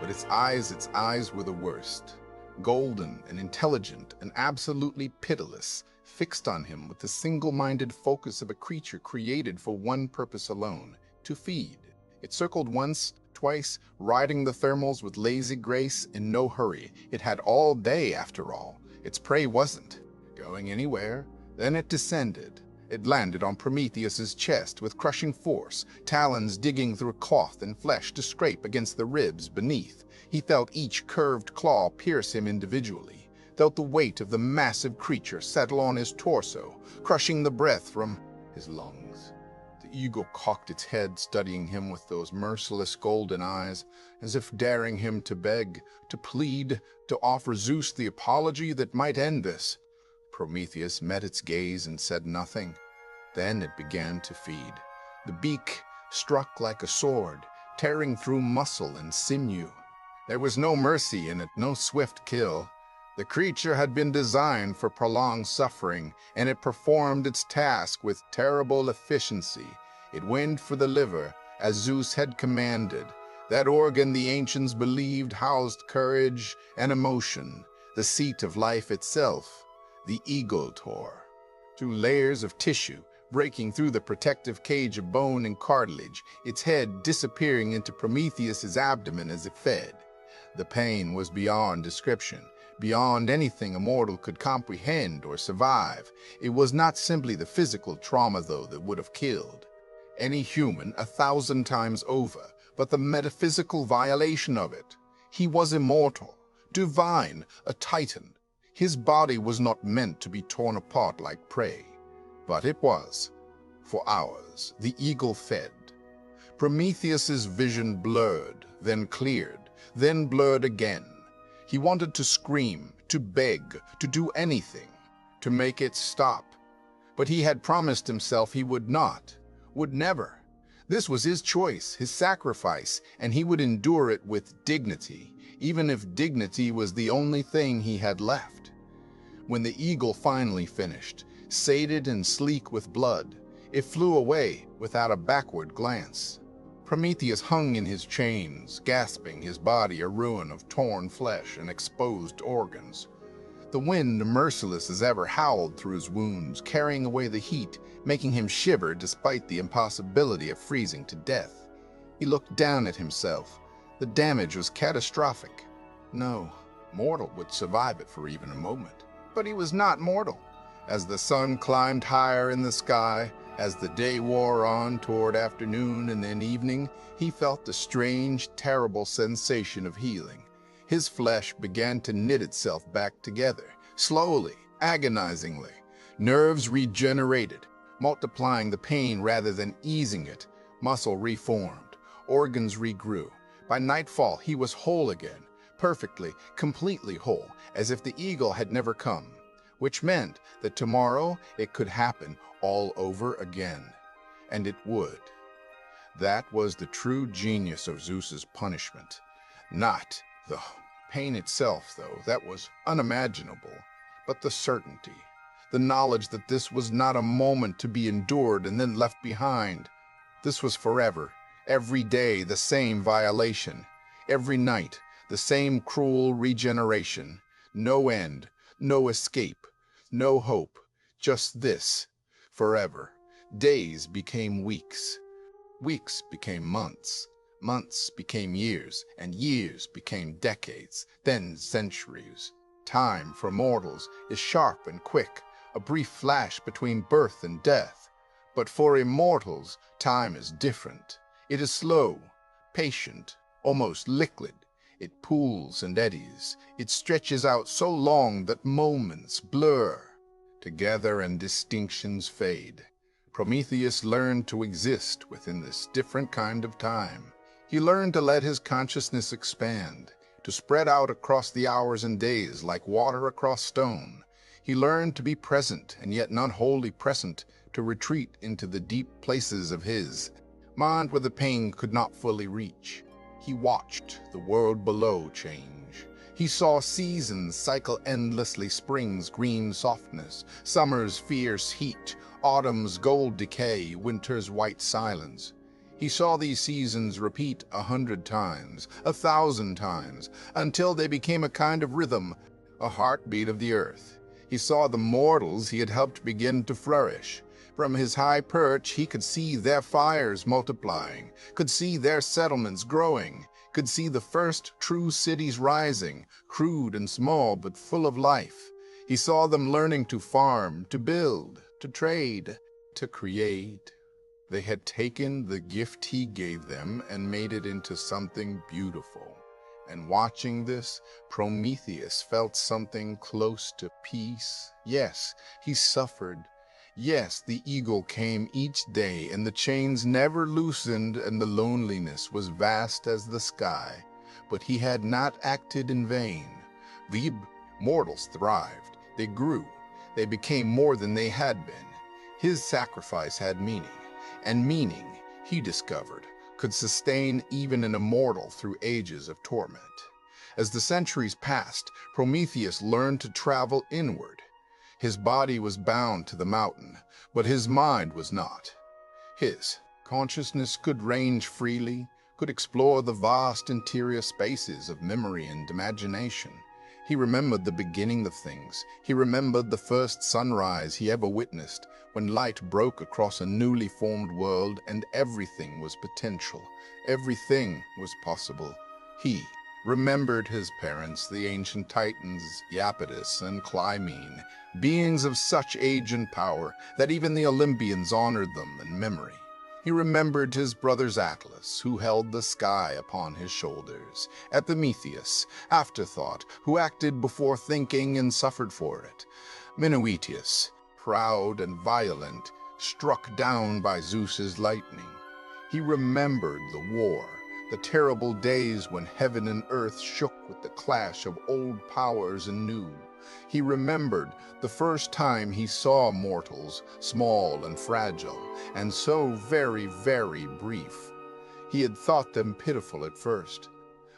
but its eyes were the worst. Golden and intelligent and absolutely pitiless, fixed on him with the single-minded focus of a creature created for one purpose alone, to feed. It circled once, twice, riding the thermals with lazy grace in no hurry. It had all day, after all. Its prey wasn't going anywhere. Then it descended. It landed on Prometheus's chest with crushing force, talons digging through cloth and flesh to scrape against the ribs beneath. He felt each curved claw pierce him individually, felt the weight of the massive creature settle on his torso, crushing the breath from his lungs. The eagle cocked its head, studying him with those merciless golden eyes, as if daring him to beg, to plead, to offer Zeus the apology that might end this. Prometheus met its gaze and said nothing. Then it began to feed. The beak struck like a sword, tearing through muscle and sinew. There was no mercy in it, no swift kill. The creature had been designed for prolonged suffering, and it performed its task with terrible efficiency. It went for the liver, as Zeus had commanded. That organ the ancients believed housed courage and emotion, the seat of life itself. The eagle tore through layers of tissue, breaking through the protective cage of bone and cartilage, its head disappearing into Prometheus's abdomen as it fed. The pain was beyond description, beyond anything a mortal could comprehend or survive. It was not simply the physical trauma, though, that would have killed any human 1,000 times over, but the metaphysical violation of it. He was immortal, divine, a titan. His body was not meant to be torn apart like prey, but it was. For hours, the eagle fed. Prometheus's vision blurred, then cleared, then blurred again. He wanted to scream, to beg, to do anything, to make it stop. But he had promised himself he would not, would never. This was his choice, his sacrifice, and he would endure it with dignity, even if dignity was the only thing he had left. When the eagle finally finished, sated and sleek with blood, it flew away without a backward glance. Prometheus hung in his chains, gasping, his body a ruin of torn flesh and exposed organs. The wind, merciless as ever, howled through his wounds, carrying away the heat, making him shiver despite the impossibility of freezing to death. He looked down at himself. The damage was catastrophic. No mortal would survive it for even a moment. But he was not mortal. As the sun climbed higher in the sky, as the day wore on toward afternoon and then evening, he felt a strange, terrible sensation of healing. His flesh began to knit itself back together, slowly, agonizingly. Nerves regenerated, multiplying the pain rather than easing it. Muscle reformed, organs regrew. By nightfall, he was whole again, perfectly, completely whole, as if the eagle had never come, which meant that tomorrow it could happen all over again. And it would. That was the true genius of Zeus's punishment. Not the pain itself, though, that was unimaginable, but the certainty, the knowledge that this was not a moment to be endured and then left behind. This was forever, every day the same violation, every night the same cruel regeneration. No end, no escape, no hope, just this, forever. Days became weeks, weeks became months, months became years, and years became decades, then centuries. Time for mortals is sharp and quick, a brief flash between birth and death. But for immortals, time is different. It is slow, patient, almost liquid. It pools and eddies. It stretches out so long that moments blur together and distinctions fade. Prometheus learned to exist within this different kind of time. He learned to let his consciousness expand, to spread out across the hours and days like water across stone. He learned to be present and yet not wholly present, to retreat into the deep places of his mind where the pain could not fully reach. He watched the world below change. He saw seasons cycle endlessly, spring's green softness, summer's fierce heat, autumn's gold decay, winter's white silence. He saw these seasons repeat 100 times, 1,000 times, until they became a kind of rhythm, a heartbeat of the earth. He saw the mortals he had helped begin to flourish. From his high perch, he could see their fires multiplying, could see their settlements growing, could see the first true cities rising, crude and small but full of life. He saw them learning to farm, to build, to trade, to create. They had taken the gift he gave them and made it into something beautiful. And watching this, Prometheus felt something close to peace. Yes, he suffered. Yes, the eagle came each day, and the chains never loosened, and the loneliness was vast as the sky. But he had not acted in vain. The mortals thrived. They grew. They became more than they had been. His sacrifice had meaning, and meaning, he discovered, could sustain even an immortal through ages of torment. As the centuries passed, Prometheus learned to travel inward. His body was bound to the mountain, but his mind was not. His consciousness could range freely, could explore the vast interior spaces of memory and imagination. He remembered the beginning of things. He remembered the first sunrise he ever witnessed, when light broke across a newly formed world and everything was potential. Everything was possible. He remembered his parents, the ancient Titans, Iapetus and Clymene, beings of such age and power that even the Olympians honored them in memory. He remembered his brothers Atlas, who held the sky upon his shoulders, Epimetheus, afterthought, who acted before thinking and suffered for it, Meneuetius, proud and violent, struck down by Zeus's lightning. He remembered the war, the terrible days when heaven and earth shook with the clash of old powers and new. He remembered the first time he saw mortals, small and fragile, and so very, very brief. He had thought them pitiful at first,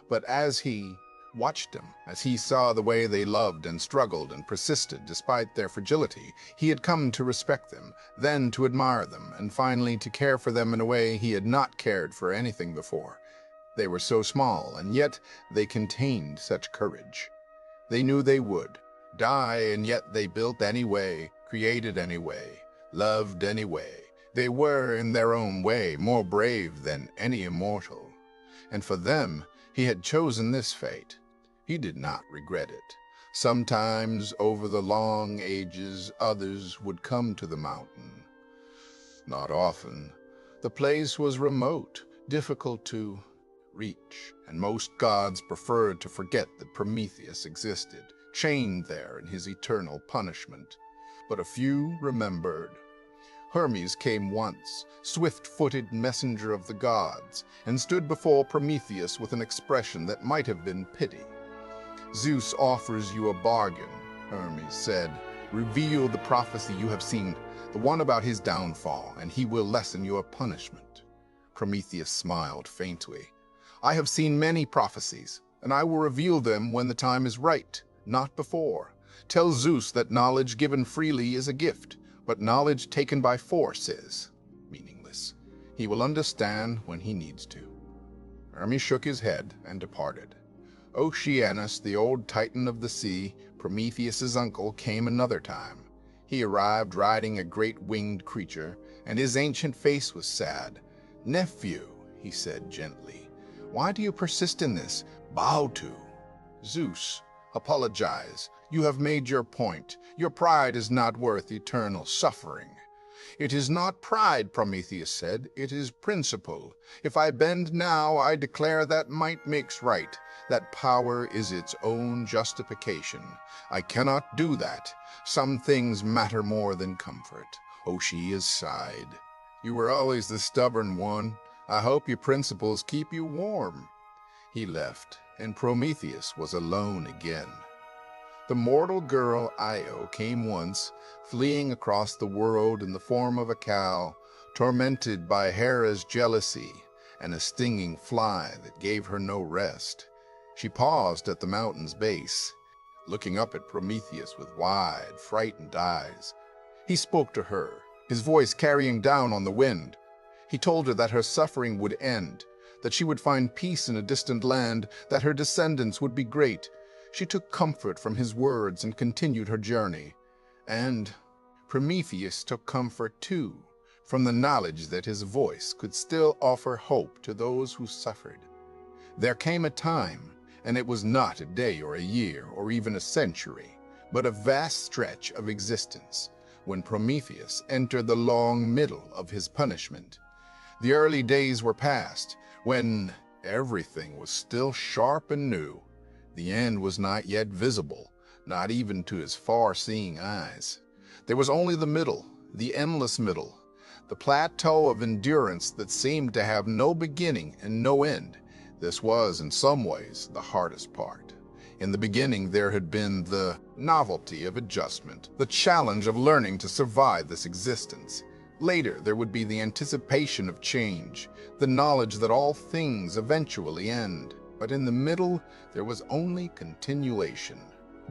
but as he watched them, as he saw the way they loved and struggled and persisted despite their fragility, he had come to respect them, then to admire them, and finally to care for them in a way he had not cared for anything before. They were so small, and yet they contained such courage. They knew they would die, and yet they built anyway, created anyway, loved anyway. They were, in their own way, more brave than any immortal. And for them, he had chosen this fate. He did not regret it. Sometimes, over the long ages, others would come to the mountain. Not often. The place was remote, difficult to reach, and most gods preferred to forget that Prometheus existed, chained there in his eternal punishment. But a few remembered. Hermes came once, swift-footed messenger of the gods, and stood before Prometheus with an expression that might have been pity. "Zeus offers you a bargain," Hermes said. "Reveal the prophecy you have seen, the one about his downfall, and he will lessen your punishment." Prometheus smiled faintly. "I have seen many prophecies, and I will reveal them when the time is right, not before. Tell Zeus that knowledge given freely is a gift, but knowledge taken by force is meaningless. He will understand when he needs to." Hermes shook his head and departed. Oceanus, the old titan of the sea, Prometheus's uncle, came another time. He arrived riding a great winged creature, and his ancient face was sad. "Nephew," he said gently, "why do you persist in this? Bow to Zeus. Apologize. You have made your point. Your pride is not worth eternal suffering." "It is not pride," Prometheus said. "It is principle. If I bend now, I declare that might makes right, that power is its own justification. I cannot do that. Some things matter more than comfort." Oceanus sighed. "You were always the stubborn one. I hope your principles keep you warm." He left, and Prometheus was alone again. The mortal girl Io came once, fleeing across the world in the form of a cow, tormented by Hera's jealousy and a stinging fly that gave her no rest. She paused at the mountain's base, looking up at Prometheus with wide, frightened eyes. He spoke to her, his voice carrying down on the wind. He told her that her suffering would end, that she would find peace in a distant land, that her descendants would be great. She took comfort from his words and continued her journey. And Prometheus took comfort, too, from the knowledge that his voice could still offer hope to those who suffered. There came a time, and it was not a day or a year or even a century, but a vast stretch of existence, when Prometheus entered the long middle of his punishment. The early days were past, when everything was still sharp and new. The end was not yet visible, not even to his far-seeing eyes. There was only the middle, the endless middle, the plateau of endurance that seemed to have no beginning and no end. This was, in some ways, the hardest part. In the beginning, there had been the novelty of adjustment, the challenge of learning to survive this existence. Later, there would be the anticipation of change, the knowledge that all things eventually end. But in the middle, there was only continuation.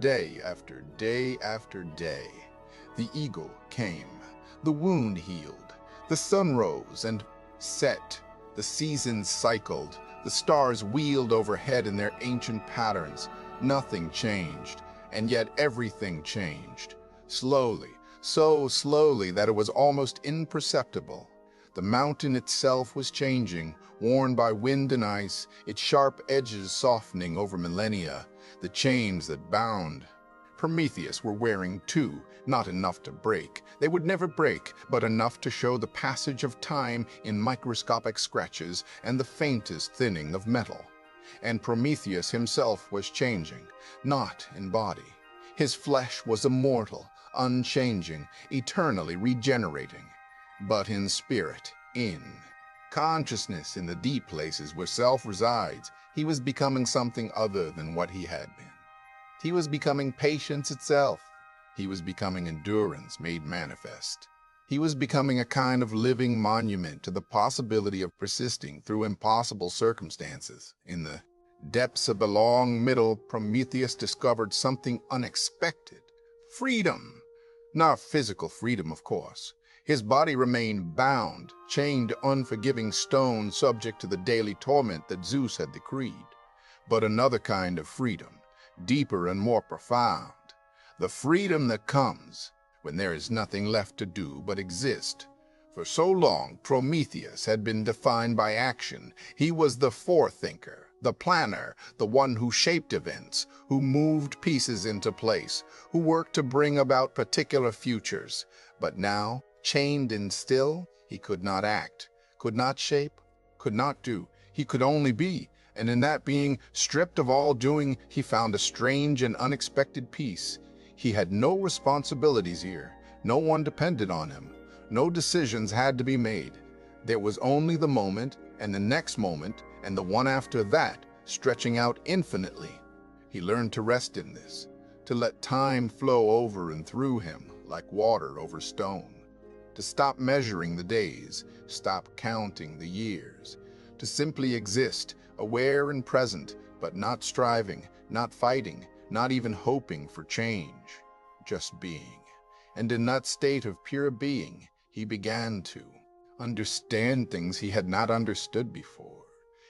Day after day after day. The eagle came. The wound healed. The sun rose and set. The seasons cycled. The stars wheeled overhead in their ancient patterns. Nothing changed, and yet everything changed. Slowly, so slowly that it was almost imperceptible. The mountain itself was changing, worn by wind and ice, its sharp edges softening over millennia, the chains that bound Prometheus were wearing too, not enough to break. They would never break, but enough to show the passage of time in microscopic scratches and the faintest thinning of metal. And Prometheus himself was changing, not in body. His flesh was immortal, unchanging, eternally regenerating, but in spirit, in consciousness in the deep places where self resides. He was becoming something other than what he had been. He was becoming patience itself. He was becoming endurance made manifest. He was becoming a kind of living monument to the possibility of persisting through impossible circumstances. In the depths of the long middle, Prometheus discovered something unexpected. Freedom. Not physical freedom, of course. His body remained bound, chained to unforgiving stone, subject to the daily torment that Zeus had decreed. But another kind of freedom, deeper and more profound. The freedom that comes when there is nothing left to do but exist. For so long, Prometheus had been defined by action. He was the forethinker, the planner, the one who shaped events, who moved pieces into place, who worked to bring about particular futures. But now, chained and still, he could not act, could not shape, could not do. He could only be, and in that being, stripped of all doing, he found a strange and unexpected peace. He had no responsibilities here. No one depended on him. No decisions had to be made. There was only the moment, and the next moment, and the one after that, stretching out infinitely. He learned to rest in this, to let time flow over and through him like water over stone, to stop measuring the days, stop counting the years, to simply exist, aware and present, but not striving, not fighting, not even hoping for change, just being. And in that state of pure being, he began to understand things he had not understood before.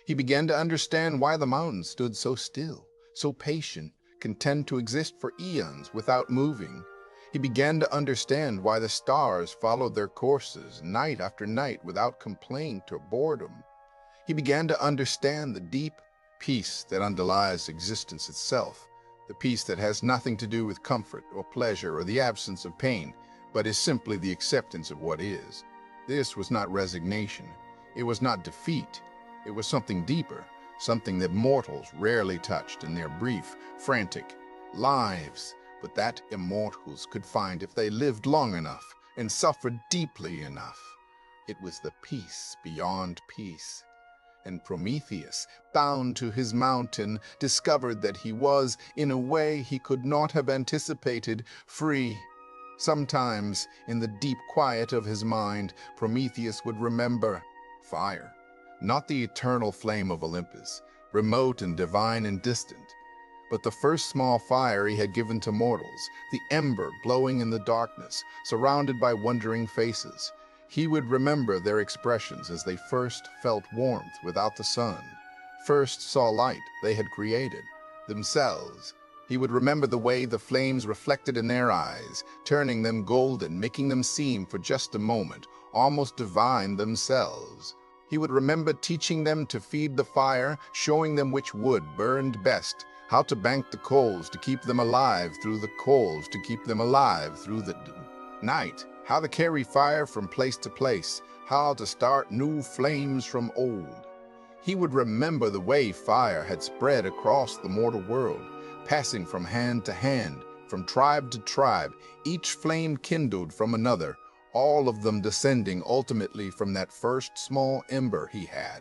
He began to understand why the mountains stood so still, so patient, content to exist for eons without moving. He began to understand why the stars followed their courses night after night without complaint or boredom. He began to understand the deep peace that underlies existence itself, the peace that has nothing to do with comfort or pleasure or the absence of pain, but is simply the acceptance of what is. This was not resignation. It was not defeat. It was something deeper, something that mortals rarely touched in their brief, frantic lives, but that immortals could find if they lived long enough and suffered deeply enough. It was the peace beyond peace. And Prometheus, bound to his mountain, discovered that he was, in a way he could not have anticipated, free. Sometimes, in the deep quiet of his mind, Prometheus would remember fire, not the eternal flame of Olympus, remote and divine and distant, but the first small fire he had given to mortals, the ember glowing in the darkness, surrounded by wondering faces. He would remember their expressions as they first felt warmth without the sun, first saw light they had created, themselves. He would remember the way the flames reflected in their eyes, turning them golden, making them seem for just a moment almost divine themselves. He would remember teaching them to feed the fire, showing them which wood burned best, how to bank the coals to keep them alive through the coals, to keep them alive through the night, how to carry fire from place to place, how to start new flames from old. He would remember the way fire had spread across the mortal world, passing from hand to hand, from tribe to tribe, each flame kindled from another, all of them descending ultimately from that first small ember he had.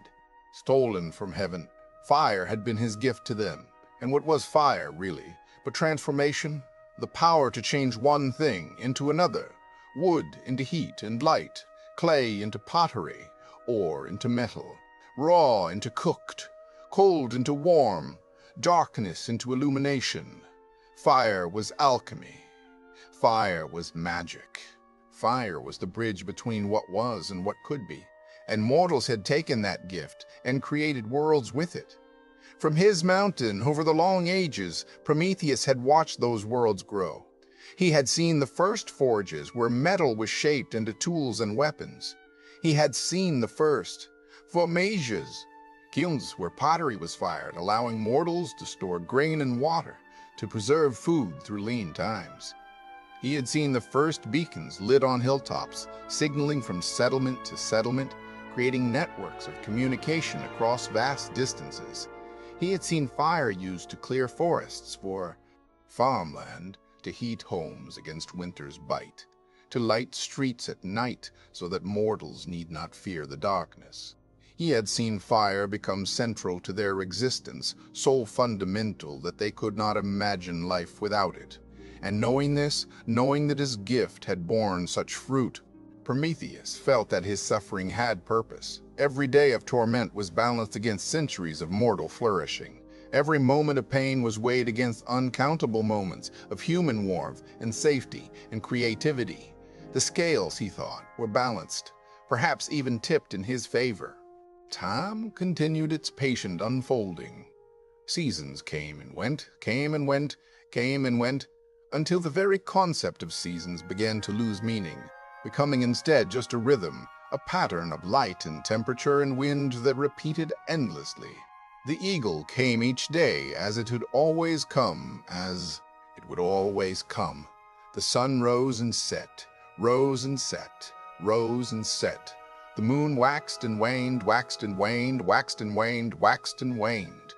Stolen from heaven, fire had been his gift to them. And what was fire, really, but transformation? The power to change one thing into another, wood into heat and light, clay into pottery, ore into metal, raw into cooked, cold into warm, darkness into illumination. Fire was alchemy. Fire was magic. Fire was the bridge between what was and what could be, and mortals had taken that gift and created worlds with it. From his mountain, over the long ages, Prometheus had watched those worlds grow. He had seen the first forges where metal was shaped into tools and weapons. He had seen the first formages, kilns where pottery was fired, allowing mortals to store grain and water, to preserve food through lean times. He had seen the first beacons lit on hilltops, signaling from settlement to settlement, creating networks of communication across vast distances. He had seen fire used to clear forests for farmland, to heat homes against winter's bite, to light streets at night so that mortals need not fear the darkness. He had seen fire become central to their existence, so fundamental that they could not imagine life without it. And knowing this, knowing that his gift had borne such fruit, Prometheus felt that his suffering had purpose. Every day of torment was balanced against centuries of mortal flourishing. Every moment of pain was weighed against uncountable moments of human warmth and safety and creativity. The scales, he thought, were balanced, perhaps even tipped in his favor. Time continued its patient unfolding. Seasons came and went, came and went, came and went, until the very concept of seasons began to lose meaning, becoming instead just a rhythm, a pattern of light and temperature and wind that repeated endlessly. The eagle came each day as it had always come, as it would always come. The sun rose and set, rose and set, rose and set. The moon waxed and waned, waxed and waned, waxed and waned, waxed and waned.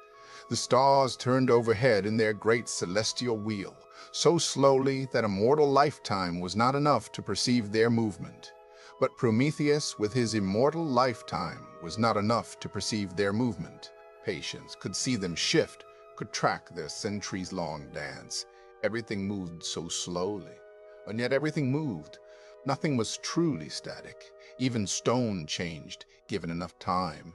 The stars turned overhead in their great celestial wheel, so slowly that a mortal lifetime was not enough to perceive their movement. But Prometheus, with his immortal lifetime, was not enough to perceive their movement. Patience could see them shift, could track their centuries-long dance. Everything moved so slowly, and yet everything moved. Nothing was truly static. Even stone changed, given enough time.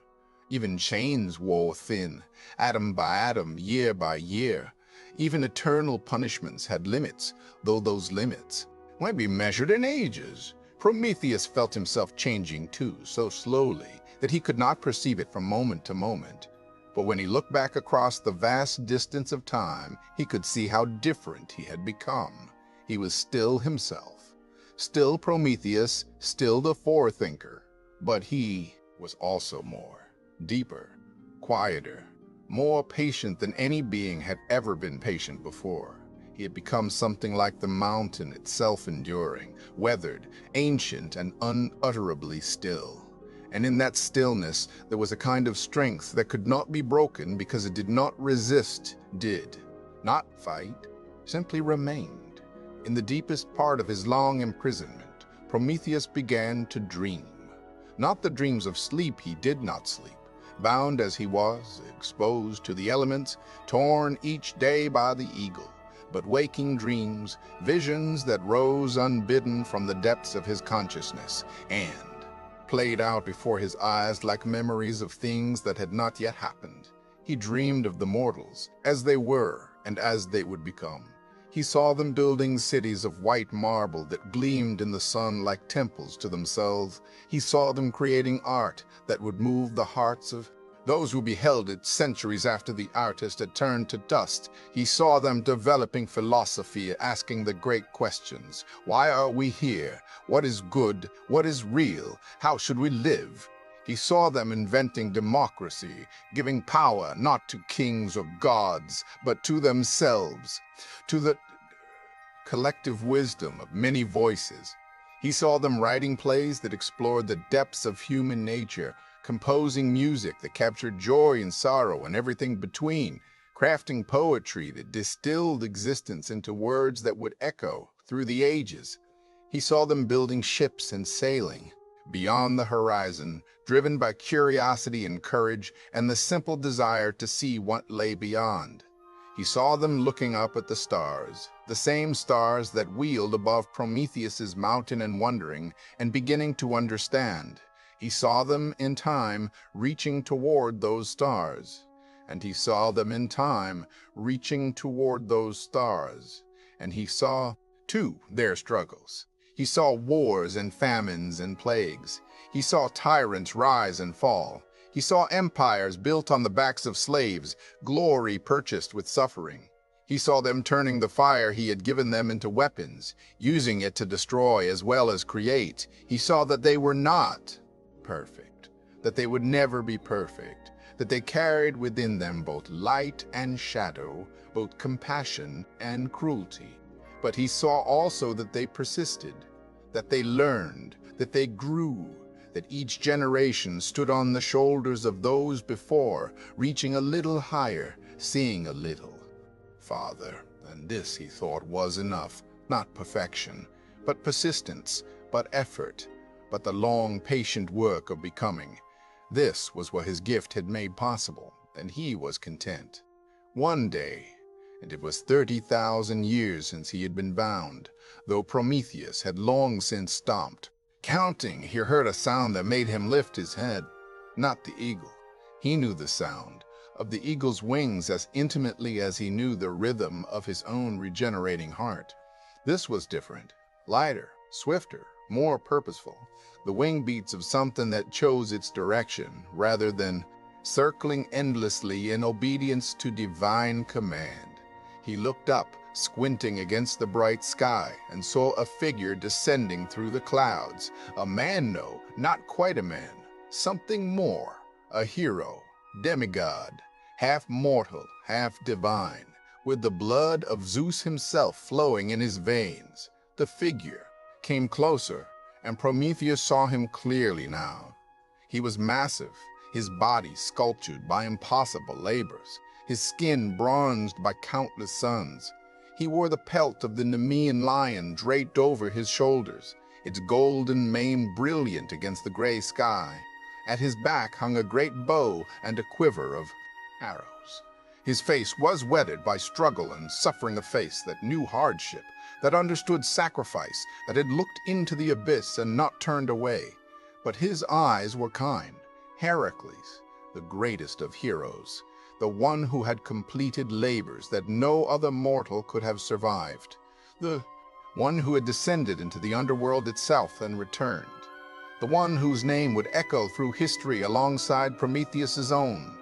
Even chains wore thin, atom by atom, year by year. Even eternal punishments had limits, though those limits might be measured in ages. Prometheus felt himself changing too, so slowly that he could not perceive it from moment to moment. But when he looked back across the vast distance of time, he could see how different he had become. He was still himself, still Prometheus, still the forethinker. But he was also more, deeper, quieter, more patient than any being had ever been patient before. He had become something like the mountain itself, enduring, weathered, ancient, and unutterably still. And in that stillness there was a kind of strength that could not be broken because it did not resist, did not fight, simply remained. In the deepest part of his long imprisonment, Prometheus began to dream. Not the dreams of sleep, he did not sleep. Bound as he was, exposed to the elements, torn each day by the eagle, but waking dreams, visions that rose unbidden from the depths of his consciousness, and played out before his eyes like memories of things that had not yet happened. He dreamed of the mortals, as they were and as they would become. He saw them building cities of white marble that gleamed in the sun like temples to themselves. He saw them creating art that would move the hearts of those who beheld it centuries after the artist had turned to dust. He saw them developing philosophy, asking the great questions. Why are we here? What is good? What is real? How should we live? He saw them inventing democracy, giving power not to kings or gods, but to themselves, to the collective wisdom of many voices. He saw them writing plays that explored the depths of human nature, composing music that captured joy and sorrow and everything between, crafting poetry that distilled existence into words that would echo through the ages. He saw them building ships and sailing beyond the horizon, driven by curiosity and courage and the simple desire to see what lay beyond. He saw them looking up at the stars, the same stars that wheeled above Prometheus's mountain and wondering and beginning to understand. He saw them in time reaching toward those stars, and he saw them in time reaching toward those stars, and he saw, too, their struggles. He saw wars and famines and plagues. He saw tyrants rise and fall. He saw empires built on the backs of slaves, glory purchased with suffering. He saw them turning the fire he had given them into weapons, using it to destroy as well as create. He saw that they were not perfect, that they would never be perfect, that they carried within them both light and shadow, both compassion and cruelty. But he saw also that they persisted, that they learned, that they grew, that each generation stood on the shoulders of those before, reaching a little higher, seeing a little farther. And this, he thought, was enough, not perfection, but persistence, but effort, but the long, patient work of becoming. This was what his gift had made possible, and he was content. One day, and it was 30,000 years since he had been bound, though Prometheus had long since stopped. Counting, he heard a sound that made him lift his head. Not the eagle. He knew the sound of the eagle's wings as intimately as he knew the rhythm of his own regenerating heart. This was different, lighter, swifter, more purposeful, the wing beats of something that chose its direction rather than circling endlessly in obedience to divine command. He looked up, squinting against the bright sky, and saw a figure descending through the clouds. A man, no, not quite a man, something more, a hero, demigod, half mortal, half divine, with the blood of Zeus himself flowing in his veins. The figure came closer, and Prometheus saw him clearly now. He was massive, his body sculptured by impossible labors, his skin bronzed by countless suns. He wore the pelt of the Nemean lion draped over his shoulders, its golden mane brilliant against the gray sky. At his back hung a great bow and a quiver of arrows. His face was wetted by struggle and suffering, a face that knew hardship, that understood sacrifice, that had looked into the abyss and not turned away. But his eyes were kind. Heracles, the greatest of heroes, the one who had completed labors that no other mortal could have survived, the one who had descended into the underworld itself and returned, the one whose name would echo through history alongside Prometheus's own.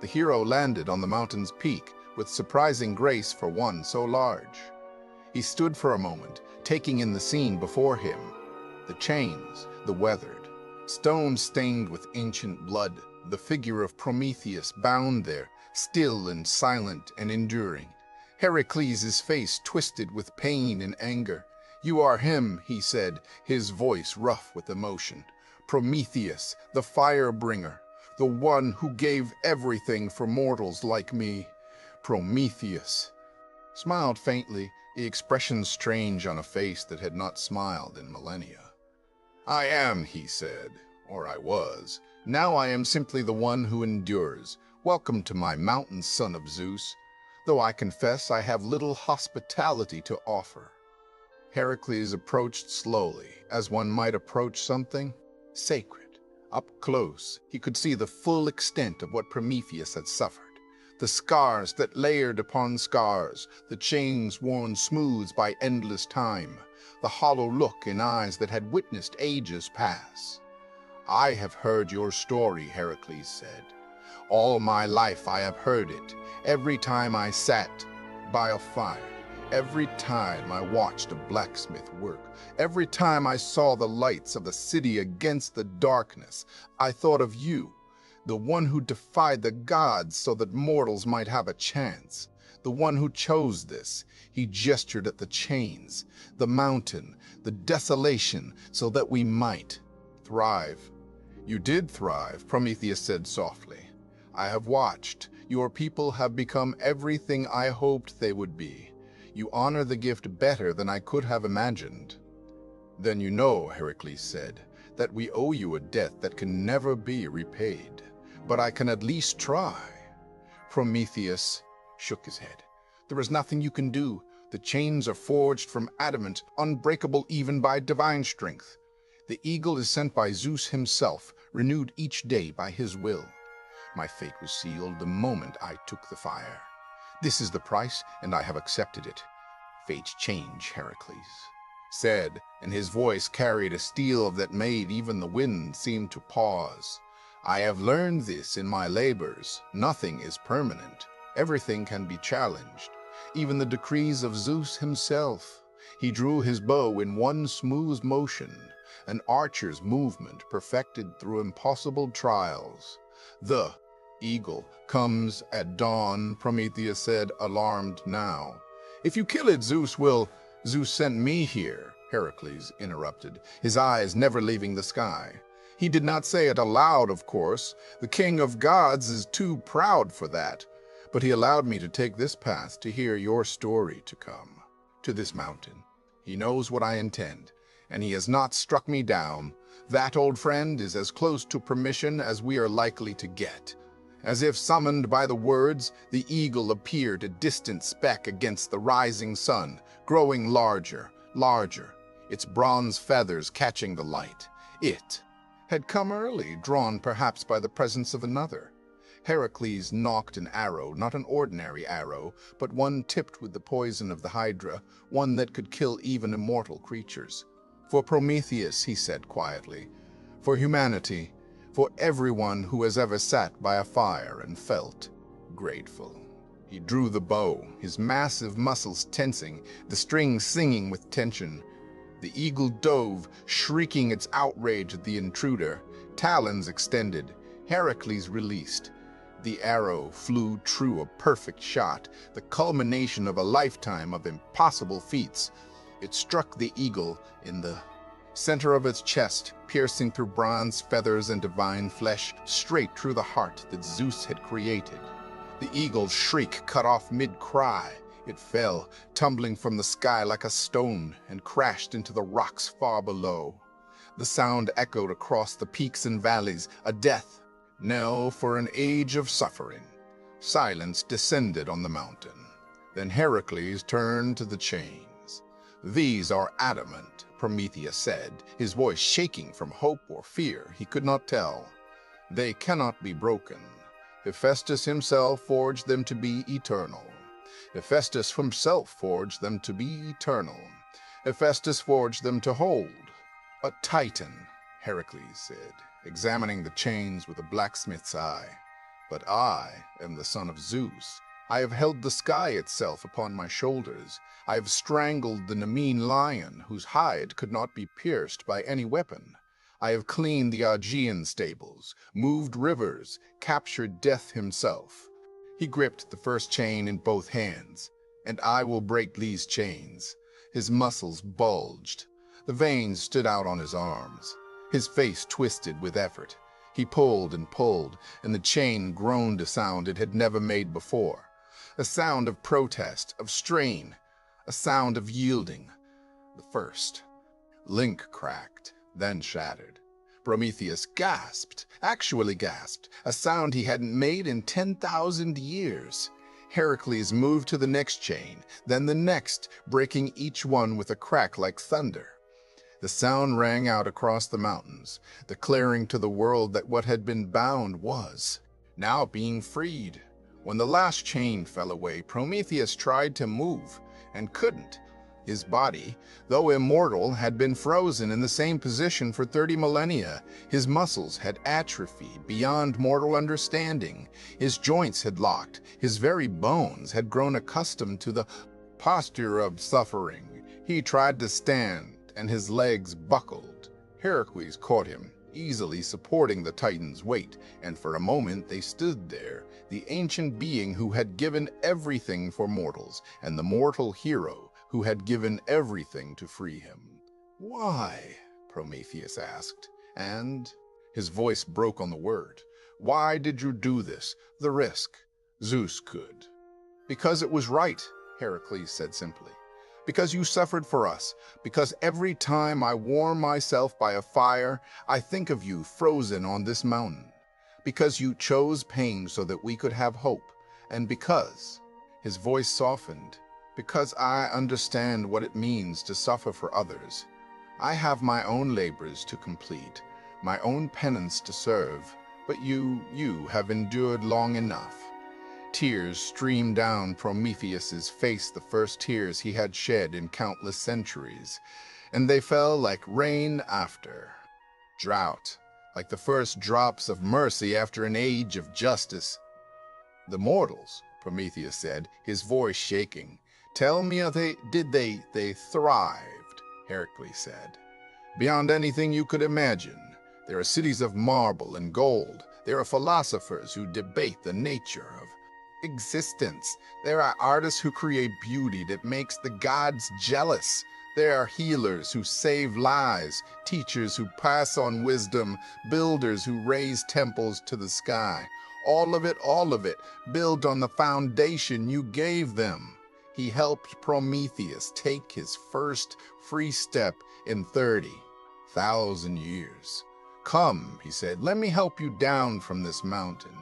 The hero landed on the mountain's peak with surprising grace for one so large. He stood for a moment, taking in the scene before him. The chains, the weathered, stones stained with ancient blood, the figure of Prometheus bound there, still and silent and enduring. Heracles' face twisted with pain and anger. "You are him," he said, his voice rough with emotion. "Prometheus, the fire-bringer, the one who gave everything for mortals like me. Prometheus." Smiled faintly, the expression strange on a face that had not smiled in millennia. "I am," he said, "or I was. Now I am simply the one who endures. Welcome to my mountain, son of Zeus, though I confess I have little hospitality to offer." Heracles approached slowly, as one might approach something sacred. Up close, he could see the full extent of what Prometheus had suffered. The scars that layered upon scars, the chains worn smooth by endless time, the hollow look in eyes that had witnessed ages pass. "I have heard your story," Heracles said. "All my life I have heard it, every time I sat by a fire, every time I watched a blacksmith work, every time I saw the lights of the city against the darkness. I thought of you, the one who defied the gods so that mortals might have a chance, the one who chose this." He gestured at the chains, the mountain, the desolation, "so that we might thrive." "You did thrive," Prometheus said softly. "I have watched. Your people have become everything I hoped they would be. You honor the gift better than I could have imagined." "Then you know," Heracles said, "that we owe you a debt that can never be repaid. But I can at least try." Prometheus shook his head. "There is nothing you can do. The chains are forged from adamant, unbreakable even by divine strength. The eagle is sent by Zeus himself, renewed each day by his will. My fate was sealed the moment I took the fire. This is the price, and I have accepted it." "Fates change," Heracles said, and his voice carried a steel that made even the wind seem to pause. "I have learned this in my labors. Nothing is permanent. Everything can be challenged, even the decrees of Zeus himself." He drew his bow in one smooth motion, an archer's movement perfected through impossible trials. "The eagle comes at dawn," Prometheus said, alarmed now. "If you kill it, Zeus will—" "Zeus sent me here," Heracles interrupted, his eyes never leaving the sky. "He did not say it aloud, of course. The king of gods is too proud for that. But he allowed me to take this path to hear your story to to this mountain. He knows what I intend, and he has not struck me down. That, old friend, is as close to permission as we are likely to get. As if summoned by the words, the eagle appeared a distant speck against the rising sun, growing larger, larger, its bronze feathers catching the light. It had come early, drawn perhaps by the presence of another. Heracles nocked an arrow, not an ordinary arrow, but one tipped with the poison of the Hydra, one that could kill even immortal creatures. For Prometheus, he said quietly, for humanity, for everyone who has ever sat by a fire and felt grateful. He drew the bow, his massive muscles tensing, the strings singing with tension. The eagle dove, shrieking its outrage at the intruder, talons extended. Heracles released. The arrow flew true, a perfect shot, the culmination of a lifetime of impossible feats. It struck the eagle in the center of its chest, piercing through bronze feathers and divine flesh, straight through the heart that Zeus had created. The eagle's shriek cut off mid-cry. It fell, tumbling from the sky like a stone, and crashed into the rocks far below. The sound echoed across the peaks and valleys, a death knell for an age of suffering. Silence descended on the mountain. Then Heracles turned to the chains. "These are adamant," Prometheus said, his voice shaking from hope or fear, he could not tell. "They cannot be broken. Hephaestus himself forged them to be eternal. Hephaestus himself forged them to be eternal. Hephaestus forged them to hold." "A titan," Heracles said, examining the chains with a blacksmith's eye. "But I am the son of Zeus. I have held the sky itself upon my shoulders. I have strangled the Nemean lion, whose hide could not be pierced by any weapon. I have cleaned the Augean stables, moved rivers, captured death himself." He gripped the first chain in both hands. "And I will break these chains." His muscles bulged. The veins stood out on his arms. His face twisted with effort. He pulled, and the chain groaned a sound it had never made before. A sound of protest, of strain, a sound of yielding. The first link cracked, then shattered. Prometheus gasped, actually gasped, a sound he hadn't made in 10,000 years. Heracles moved to the next chain, then the next, breaking each one with a crack like thunder. The sound rang out across the mountains, declaring to the world that what had been bound was now being freed. When the last chain fell away, Prometheus tried to move, and couldn't. His body, though immortal, had been frozen in the same position for 30 millennia. His muscles had atrophied beyond mortal understanding. His joints had locked. His very bones had grown accustomed to the posture of suffering. He tried to stand, and his legs buckled. Heracles caught him, easily supporting the Titan's weight, and for a moment they stood there, the ancient being who had given everything for mortals, and the mortal hero who had given everything to free him. "Why?" Prometheus asked, and his voice broke on the word. "Why did you do this? The risk. Zeus could." "Because it was right," Heracles said simply. "Because you suffered for us. Because every time I warm myself by a fire, I think of you frozen on this mountain. Because you chose pain so that we could have hope. And because," his voice softened, "because I understand what it means to suffer for others. I have my own labors to complete, my own penance to serve, but you have endured long enough." Tears streamed down Prometheus's face, the first tears he had shed in countless centuries, and they fell like rain after drought, like the first drops of mercy after an age of justice. "The mortals," Prometheus said, his voice shaking. "Tell me, they thrived," Heracles said. "Beyond anything you could imagine. There are cities of marble and gold. There are philosophers who debate the nature of existence. There are artists who create beauty that makes the gods jealous. There are healers who save lives, teachers who pass on wisdom, builders who raise temples to the sky. All of it, built on the foundation you gave them." He helped Prometheus take his first free step in 30. 1,000 years. Come, he said, let me help you down from this mountain.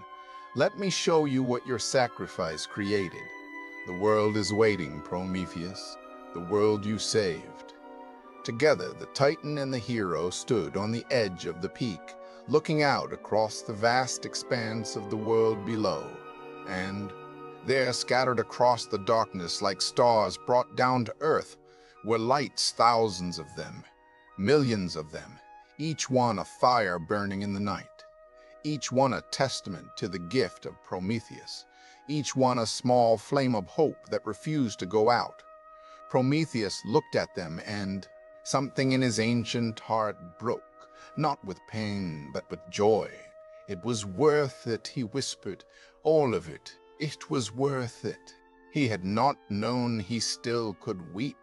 Let me show you what your sacrifice created. The world is waiting, Prometheus, the world you saved. Together, the Titan and the hero stood on the edge of the peak, looking out across the vast expanse of the world below. And there, scattered across the darkness like stars brought down to earth, were lights, thousands of them, millions of them, each one a fire burning in the night, each one a testament to the gift of Prometheus, each one a small flame of hope that refused to go out. Prometheus looked at them, and something in his ancient heart broke, not with pain, but with joy. It was worth it, he whispered, all of it. It was worth it. He had not known he still could weep.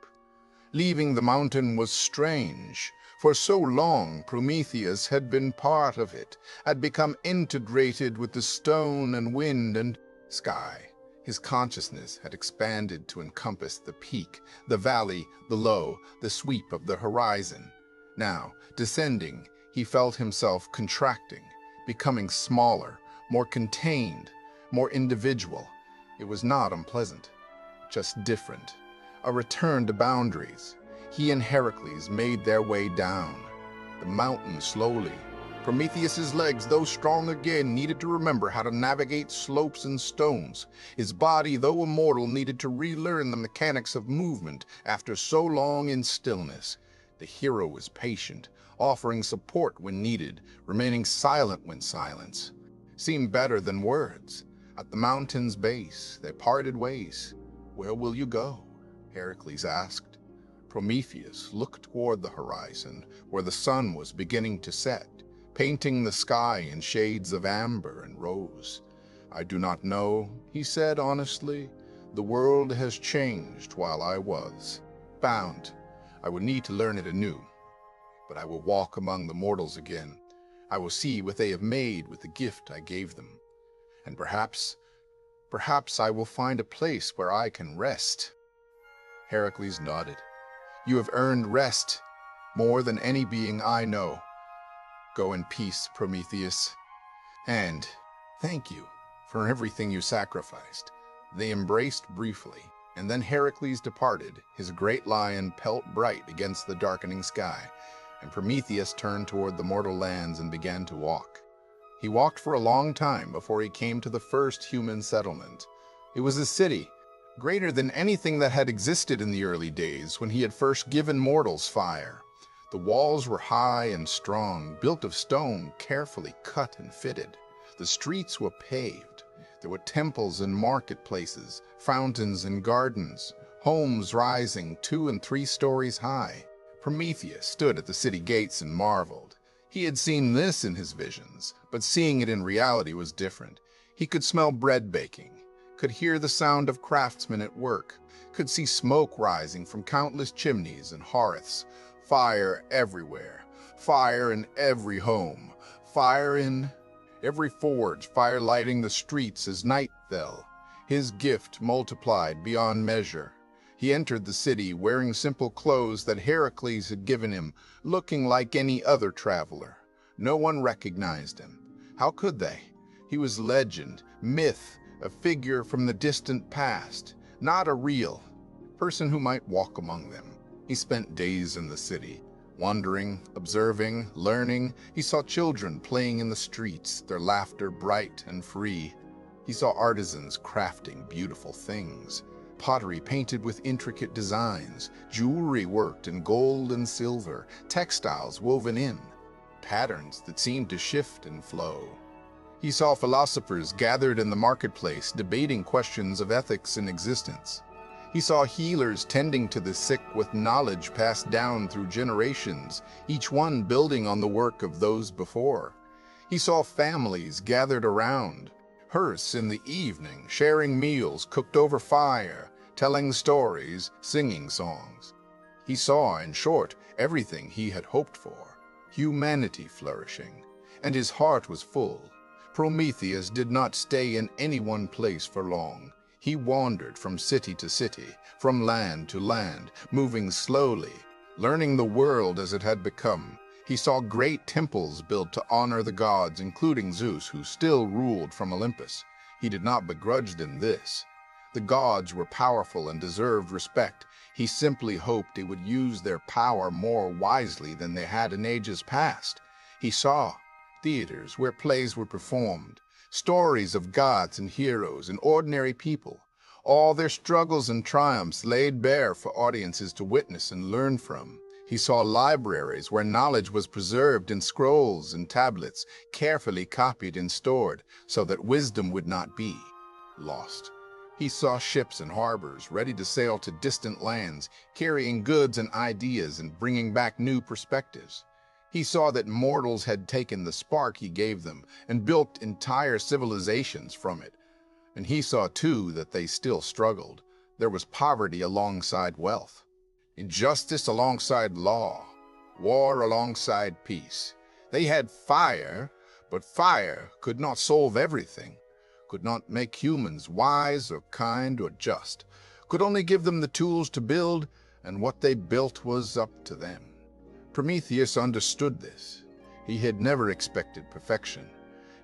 Leaving the mountain was strange. For so long, Prometheus had been part of it, had become integrated with the stone and wind and sky. His consciousness had expanded to encompass the peak, the valley, the low, the sweep of the horizon. Now, descending, he felt himself contracting, becoming smaller, more contained, more individual. It was not unpleasant, just different. A return to boundaries. He and Heracles made their way down the mountain slowly. Prometheus's legs, though strong again, needed to remember how to navigate slopes and stones. His body, though immortal, needed to relearn the mechanics of movement after so long in stillness. The hero was patient, offering support when needed, remaining silent when silence seemed better than words. At the mountain's base, they parted ways. "Where will you go?" Heracles asked. Prometheus looked toward the horizon, where the sun was beginning to set, painting the sky in shades of amber and rose. "I do not know," he said honestly. "The world has changed while I was bound. I would need to learn it anew. But I will walk among the mortals again. I will see what they have made with the gift I gave them. And perhaps I will find a place where I can rest." Heracles nodded. "You have earned rest more than any being I know. Go in peace, Prometheus. And thank you for everything you sacrificed." They embraced briefly, and then Heracles departed, his great lion pelt bright against the darkening sky, and Prometheus turned toward the mortal lands and began to walk. He walked for a long time before he came to the first human settlement. It was a city, greater than anything that had existed in the early days when he had first given mortals fire. The walls were high and strong, built of stone, carefully cut and fitted. The streets were paved. There were temples and marketplaces, fountains and gardens, homes rising 2 and 3 stories high. Prometheus stood at the city gates and marveled. He had seen this in his visions, but seeing it in reality was different. He could smell bread baking, could hear the sound of craftsmen at work, could see smoke rising from countless chimneys and hearths. Fire everywhere, fire in every home, fire in every forge, fire lighting the streets as night fell. His gift multiplied beyond measure. He entered the city wearing simple clothes that Heracles had given him, looking like any other traveler. No one recognized him. How could they? He was legend, myth, a figure from the distant past, not a real person who might walk among them. He spent days in the city, wandering, observing, learning. He saw children playing in the streets, their laughter bright and free. He saw artisans crafting beautiful things, pottery painted with intricate designs, jewelry worked in gold and silver, textiles woven in, patterns that seemed to shift and flow. He saw philosophers gathered in the marketplace debating questions of ethics and existence. He saw healers tending to the sick with knowledge passed down through generations, each one building on the work of those before. He saw families gathered around, hearths in the evening, sharing meals cooked over fire, telling stories, singing songs. He saw, in short, everything he had hoped for, humanity flourishing, and his heart was full. Prometheus did not stay in any one place for long. He wandered from city to city, from land to land, moving slowly, learning the world as it had become. He saw great temples built to honor the gods, including Zeus, who still ruled from Olympus. He did not begrudge them this. The gods were powerful and deserved respect. He simply hoped they would use their power more wisely than they had in ages past. He saw theaters where plays were performed, stories of gods and heroes and ordinary people, all their struggles and triumphs laid bare for audiences to witness and learn from. He saw libraries where knowledge was preserved in scrolls and tablets, carefully copied and stored so that wisdom would not be lost. He saw ships and harbors ready to sail to distant lands, carrying goods and ideas and bringing back new perspectives. He saw that mortals had taken the spark he gave them and built entire civilizations from it. And he saw, too, that they still struggled. There was poverty alongside wealth, injustice alongside law, war alongside peace. They had fire, but fire could not solve everything, could not make humans wise or kind or just, could only give them the tools to build, and what they built was up to them. Prometheus understood this. He had never expected perfection.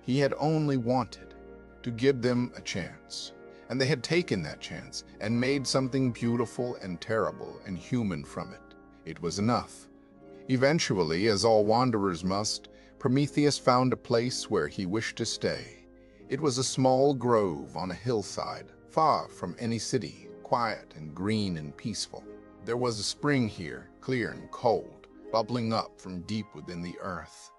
He had only wanted to give them a chance. And they had taken that chance and made something beautiful and terrible and human from it. It was enough. Eventually, as all wanderers must, Prometheus found a place where he wished to stay. It was a small grove on a hillside, far from any city, quiet and green and peaceful. There was a spring here, clear and cold, bubbling up from deep within the earth.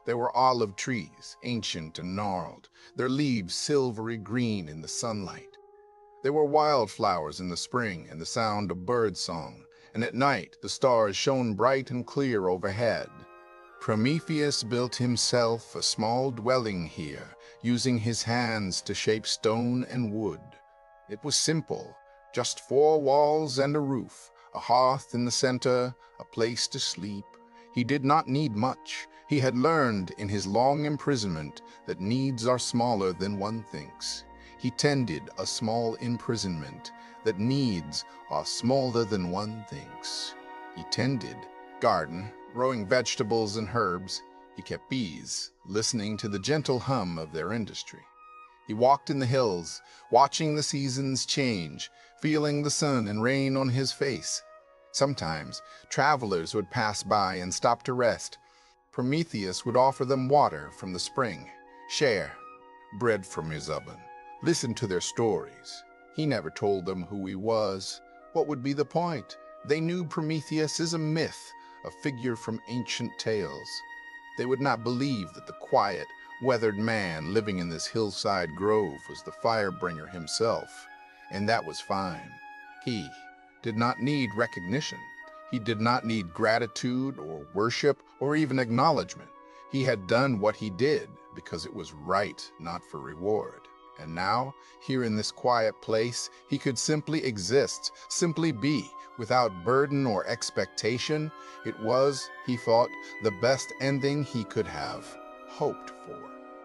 There were olive trees, ancient and gnarled, their leaves silvery green in the sunlight. There were wildflowers in the spring and the sound of bird song, and at night the stars shone bright and clear overhead. Prometheus built himself a small dwelling here, using his hands to shape stone and wood. It was simple, just 4 walls and a roof, a hearth in the center, a place to sleep. He did not need much. He had learned in his long imprisonment that needs are smaller than one thinks. He tended a small imprisonment, that needs are smaller than one thinks. He tended garden, growing vegetables and herbs. He kept bees, listening to the gentle hum of their industry. He walked in the hills, watching the seasons change, feeling the sun and rain on his face. Sometimes travelers would pass by and stop to rest. Prometheus would offer them water from the spring, share bread from his oven, listen to their stories. He never told them who he was. What would be the point? They knew Prometheus is a myth, a figure from ancient tales. They would not believe that the quiet, weathered man living in this hillside grove was the firebringer himself, and that was fine. He did not need recognition. He did not need gratitude or worship or even acknowledgement. He had done what he did because it was right, not for reward. And now, here in this quiet place, he could simply exist, simply be, without burden or expectation. It was, he thought, the best ending he could have hoped for.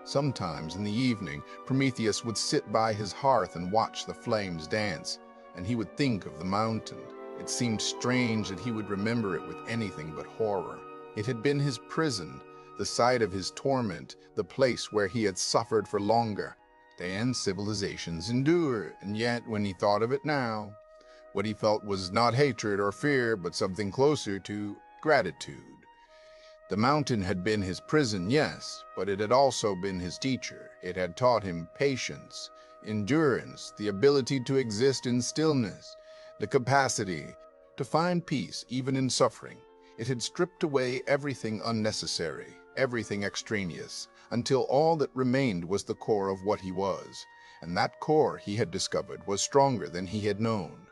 Sometimes in the evening, Prometheus would sit by his hearth and watch the flames dance, and he would think of the mountain. It seemed strange that he would remember it with anything but horror. It had been his prison, the site of his torment, the place where he had suffered for longer. And civilizations endure, and yet when he thought of it now, what he felt was not hatred or fear, but something closer to gratitude. The mountain had been his prison, yes, but it had also been his teacher. It had taught him patience, endurance, the ability to exist in stillness, the capacity to find peace even in suffering. It had stripped away everything unnecessary, everything extraneous, until all that remained was the core of what he was, and that core, he had discovered, was stronger than he had known.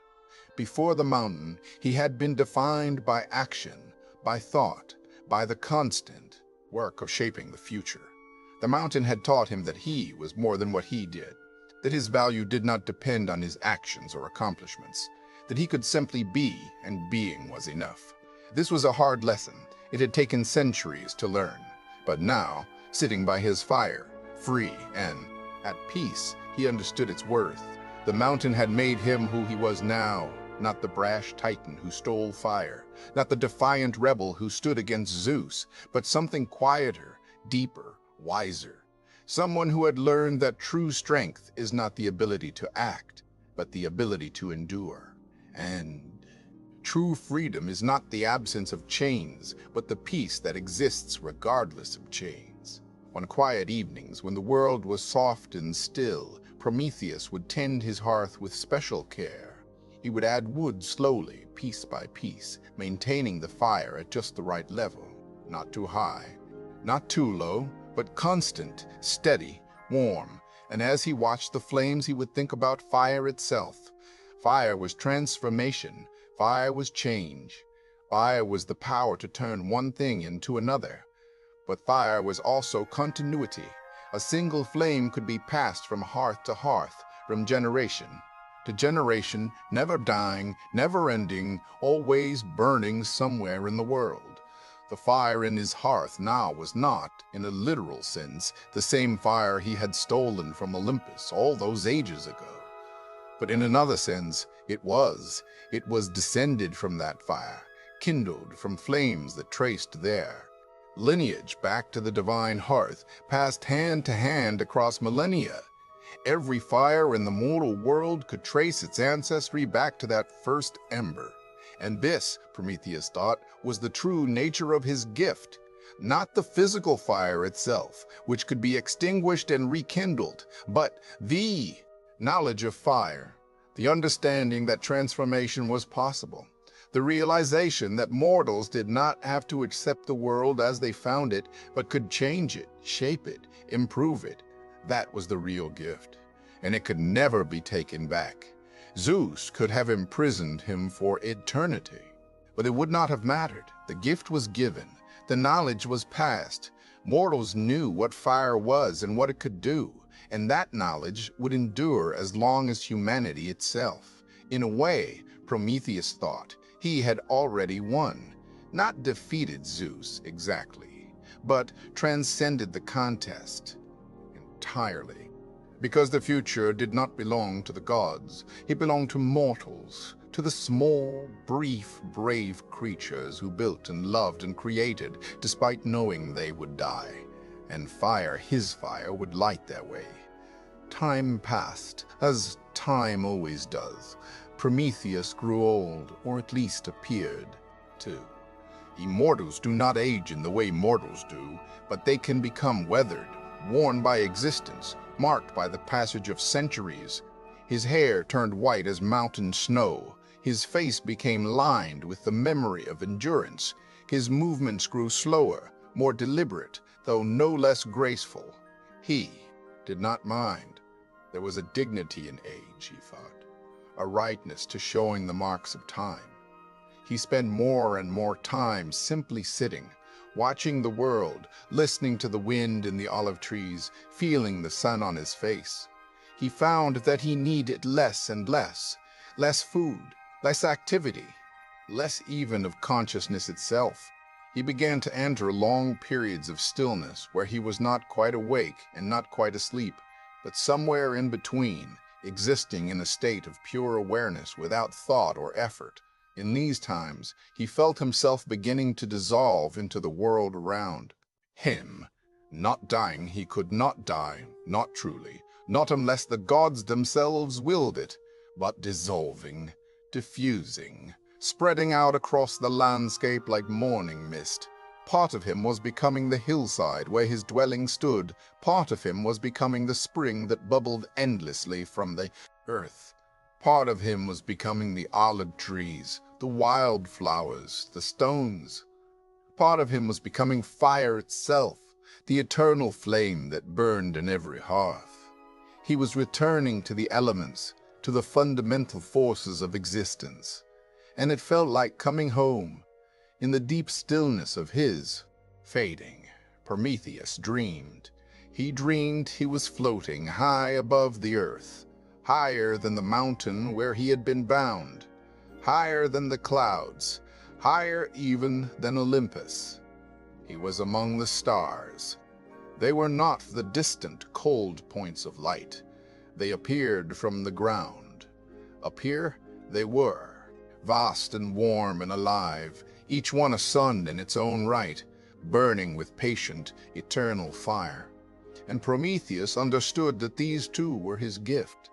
Before the mountain, he had been defined by action, by thought, by the constant work of shaping the future. The mountain had taught him that he was more than what he did, that his value did not depend on his actions or accomplishments, that he could simply be, and being was enough. This was a hard lesson. It had taken centuries to learn, but now, sitting by his fire, free and at peace, he understood its worth. The mountain had made him who he was now, Not the brash titan who stole fire, not the defiant rebel who stood against Zeus, but something quieter, deeper, wiser. Someone who had learned that true strength is not the ability to act, but the ability to endure. And true freedom is not the absence of chains, but the peace that exists regardless of chains. On quiet evenings, when the world was soft and still, Prometheus would tend his hearth with special care. He would add wood slowly, piece by piece, maintaining the fire at just the right level. Not too high, not too low, but constant, steady, warm. And as he watched the flames, he would think about fire itself. Fire was transformation. Fire was change. Fire was the power to turn one thing into another. But fire was also continuity. A single flame could be passed from hearth to hearth, from generation to generation, never dying, never ending, always burning somewhere in the world. The fire in his hearth now was not, in a literal sense, the same fire he had stolen from Olympus all those ages ago. But in another sense, it was. It was descended from that fire, kindled from flames that traced their lineage back to the divine hearth, passed hand to hand across millennia. Every fire in the mortal world could trace its ancestry back to that first ember. And this, Prometheus thought, was the true nature of his gift. Not the physical fire itself, which could be extinguished and rekindled, but the knowledge of fire, the understanding that transformation was possible, the realization that mortals did not have to accept the world as they found it, but could change it, shape it, improve it. That was the real gift, and it could never be taken back. Zeus could have imprisoned him for eternity, but it would not have mattered. The gift was given, the knowledge was passed. Mortals knew what fire was and what it could do, and that knowledge would endure as long as humanity itself. In a way, Prometheus thought, he had already won, not defeated Zeus exactly, but transcended the contest entirely. Because the future did not belong to the gods, it belonged to mortals, to the small, brief, brave creatures who built and loved and created despite knowing they would die. And fire, his fire, would light their way. Time passed, as time always does. Prometheus grew old, or at least appeared to. Immortals do not age in the way mortals do, but they can become weathered, worn by existence, marked by the passage of centuries. His hair turned white as mountain snow. His face became lined with the memory of endurance. His movements grew slower, more deliberate, though no less graceful. He did not mind. There was a dignity in age, he thought, a rightness to showing the marks of time. He spent more and more time simply sitting, watching the world, listening to the wind in the olive trees, feeling the sun on his face. He found that he needed less and less food, less activity, less even of consciousness itself. He began to enter long periods of stillness where he was not quite awake and not quite asleep, but somewhere in between, existing in a state of pure awareness without thought or effort. In these times, he felt himself beginning to dissolve into the world around him. Not dying, he could not die, not truly, not unless the gods themselves willed it, but dissolving, diffusing, spreading out across the landscape like morning mist. Part of him was becoming the hillside where his dwelling stood. Part of him was becoming the spring that bubbled endlessly from the earth. Part of him was becoming the olive trees, the wildflowers, the stones. Part of him was becoming fire itself, the eternal flame that burned in every hearth. He was returning to the elements, to the fundamental forces of existence, and it felt like coming home. In the deep stillness of his fading, Prometheus dreamed. He dreamed he was floating high above the earth, higher than the mountain where he had been bound, higher than the clouds, higher even than Olympus. He was among the stars. They were not the distant, cold points of light. They appeared from the ground. Up here, they were. vast and warm and alive, each one a sun in its own right, burning with patient, eternal fire. And Prometheus understood that these too were his gift.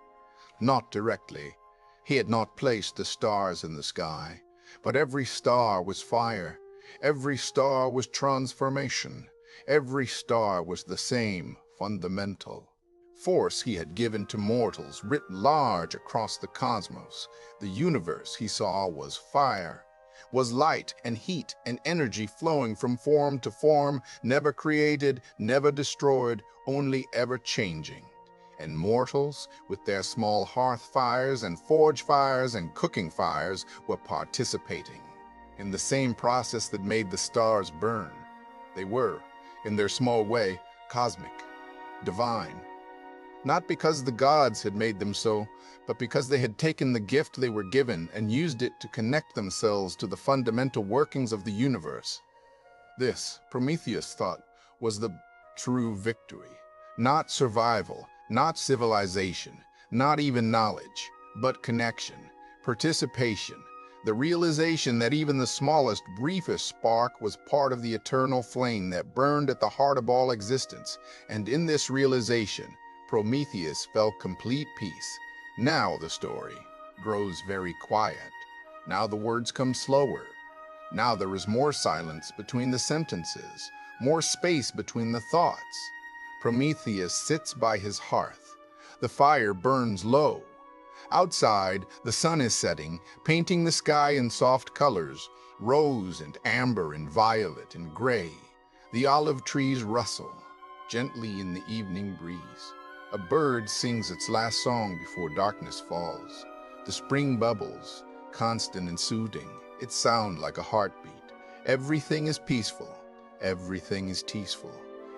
Not directly. He had not placed the stars in the sky, but every star was fire. Every star was transformation. Every star was the same fundamental force he had given to mortals, writ large across the cosmos. The universe, he saw, was fire, was light and heat and energy flowing from form to form, never created, never destroyed, only ever changing. And mortals, with their small hearth fires and forge fires and cooking fires, were participating in the same process that made the stars burn. They were, in their small way, cosmic, divine. Not because the gods had made them so, but because they had taken the gift they were given and used it to connect themselves to the fundamental workings of the universe. This, Prometheus thought, was the true victory. Not survival, not civilization, not even knowledge, but connection, participation, the realization that even the smallest, briefest spark was part of the eternal flame that burned at the heart of all existence. And in this realization, Prometheus felt complete peace. Now the story grows very quiet. Now the words come slower. Now there is more silence between the sentences, more space between the thoughts. Prometheus sits by his hearth. The fire burns low. Outside, the sun is setting, painting the sky in soft colors, rose and amber and violet and gray. The olive trees rustle gently in the evening breeze. A bird sings its last song before darkness falls. The spring bubbles, constant and soothing, its sound like a heartbeat. Everything is peaceful. Everything is peaceful.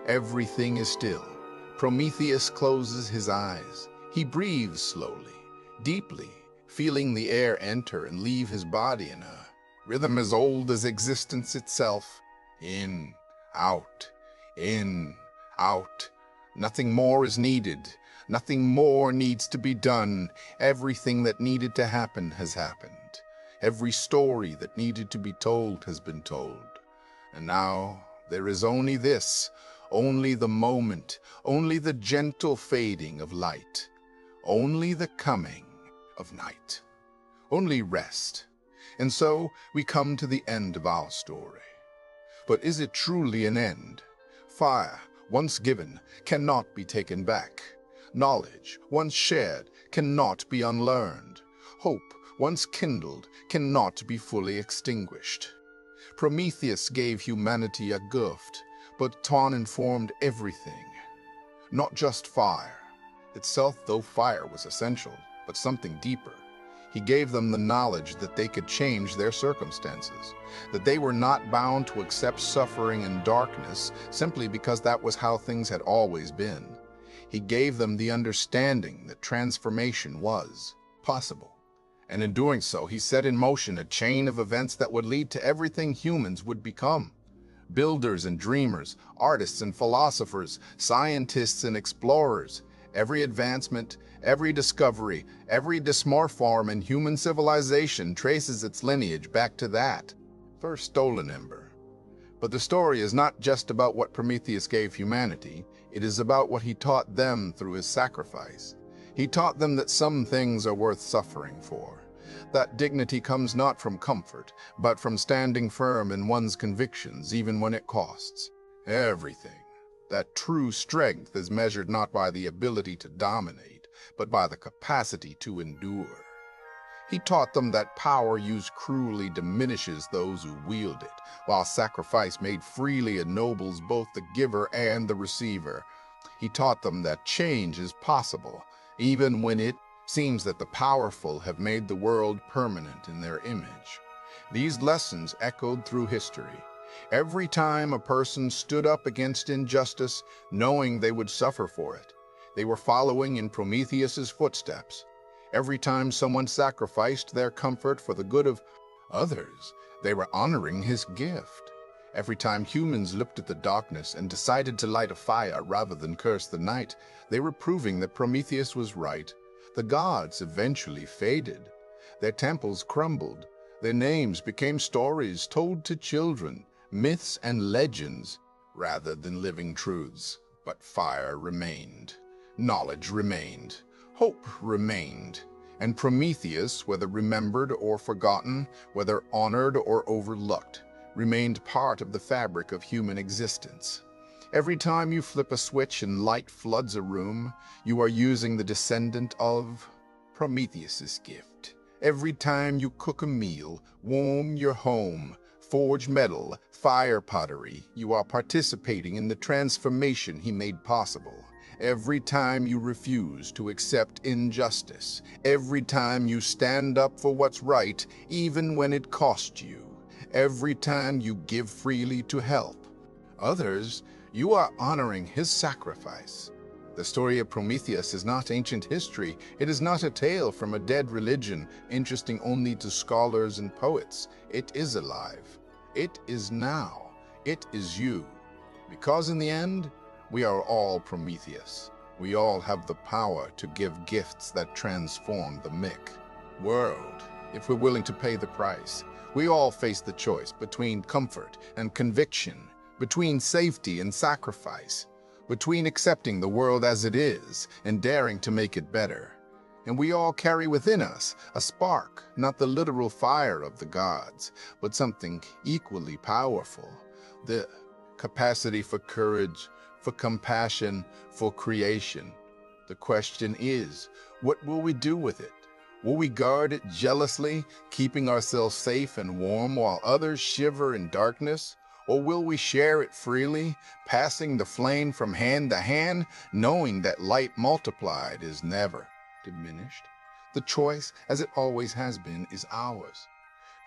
Everything is still. Prometheus closes his eyes. He breathes slowly, deeply, feeling the air enter and leave his body in a rhythm as old as existence itself. In, out, in, out. Nothing more is needed. Nothing more needs to be done. Everything that needed to happen has happened. Every story that needed to be told has been told. And now there is only this, only the moment, only the gentle fading of light, only the coming of night, only rest. And so we come to the end of our story. But is it truly an end? Fire, once given, cannot be taken back. Knowledge, once shared, cannot be unlearned. Hope, once kindled, cannot be fully extinguished. Prometheus gave humanity a gift, but Ton informed everything. Not just fire itself, though fire was essential, but something deeper. He gave them the knowledge that they could change their circumstances, that they were not bound to accept suffering and darkness simply because that was how things had always been. He gave them the understanding that transformation was possible. And in doing so, he set in motion a chain of events that would lead to everything humans would become. Builders and dreamers, artists and philosophers, scientists and explorers. Every advancement, every discovery, every dysmorphism in human civilization traces its lineage back to that first stolen ember. But the story is not just about what Prometheus gave humanity. It is about what he taught them through his sacrifice. He taught them that some things are worth suffering for. That dignity comes not from comfort, but from standing firm in one's convictions, even when it costs everything. That true strength is measured not by the ability to dominate, but by the capacity to endure. He taught them that power used cruelly diminishes those who wield it, while sacrifice made freely ennobles both the giver and the receiver. He taught them that change is possible, even when it seems that the powerful have made the world permanent in their image. These lessons echoed through history. Every time a person stood up against injustice, knowing they would suffer for it, they were following in Prometheus's footsteps. Every time someone sacrificed their comfort for the good of others, they were honoring his gift. Every time humans looked at the darkness and decided to light a fire rather than curse the night, they were proving that Prometheus was right. The gods eventually faded. Their temples crumbled. Their names became stories told to children, myths and legends, rather than living truths. But fire remained, knowledge remained, hope remained, and Prometheus, whether remembered or forgotten, whether honored or overlooked, remained part of the fabric of human existence. Every time you flip a switch and light floods a room, you are using the descendant of Prometheus's gift. Every time you cook a meal, warm your home, forge metal, fire pottery, you are participating in the transformation he made possible. Every time you refuse to accept injustice, every time you stand up for what's right, even when it costs you, every time you give freely to help others, you are honoring his sacrifice. The story of Prometheus is not ancient history. It is not a tale from a dead religion, interesting only to scholars and poets. It is alive. It is now. It is you. Because in the end, we are all Prometheus. We all have the power to give gifts that transform the world, if we're willing to pay the price. We all face the choice between comfort and conviction, between safety and sacrifice, between accepting the world as it is and daring to make it better. And we all carry within us a spark, not the literal fire of the gods, but something equally powerful, the capacity for courage, for compassion, for creation. The question is, what will we do with it? Will we guard it jealously, keeping ourselves safe and warm while others shiver in darkness? Or will we share it freely, passing the flame from hand to hand, knowing that light multiplied is never diminished? The choice, as it always has been, is ours.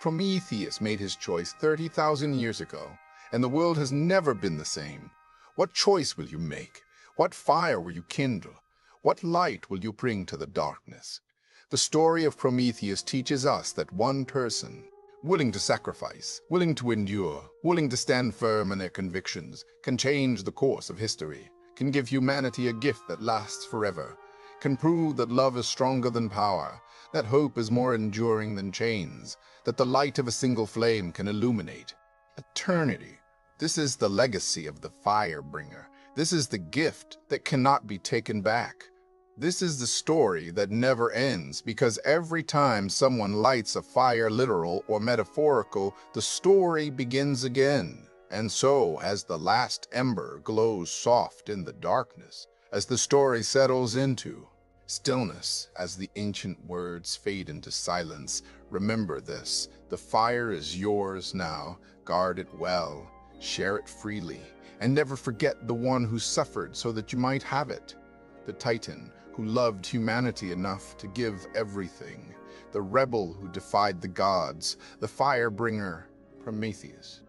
Prometheus made his choice 30,000 years ago, and the world has never been the same. What choice will you make? What fire will you kindle? What light will you bring to the darkness? The story of Prometheus teaches us that one person, willing to sacrifice, willing to endure, willing to stand firm in their convictions, can change the course of history, can give humanity a gift that lasts forever, can prove that love is stronger than power, that hope is more enduring than chains, that the light of a single flame can illuminate eternity. This is the legacy of the fire bringer. This is the gift that cannot be taken back. This is the story that never ends, because every time someone lights a fire, literal or metaphorical, the story begins again. And so, as the last ember glows soft in the darkness, as the story settles into stillness, as the ancient words fade into silence, remember this: the fire is yours now. Guard it well, share it freely, and never forget the one who suffered so that you might have it. The Titan who loved humanity enough to give everything, the rebel who defied the gods, the fire bringer, Prometheus.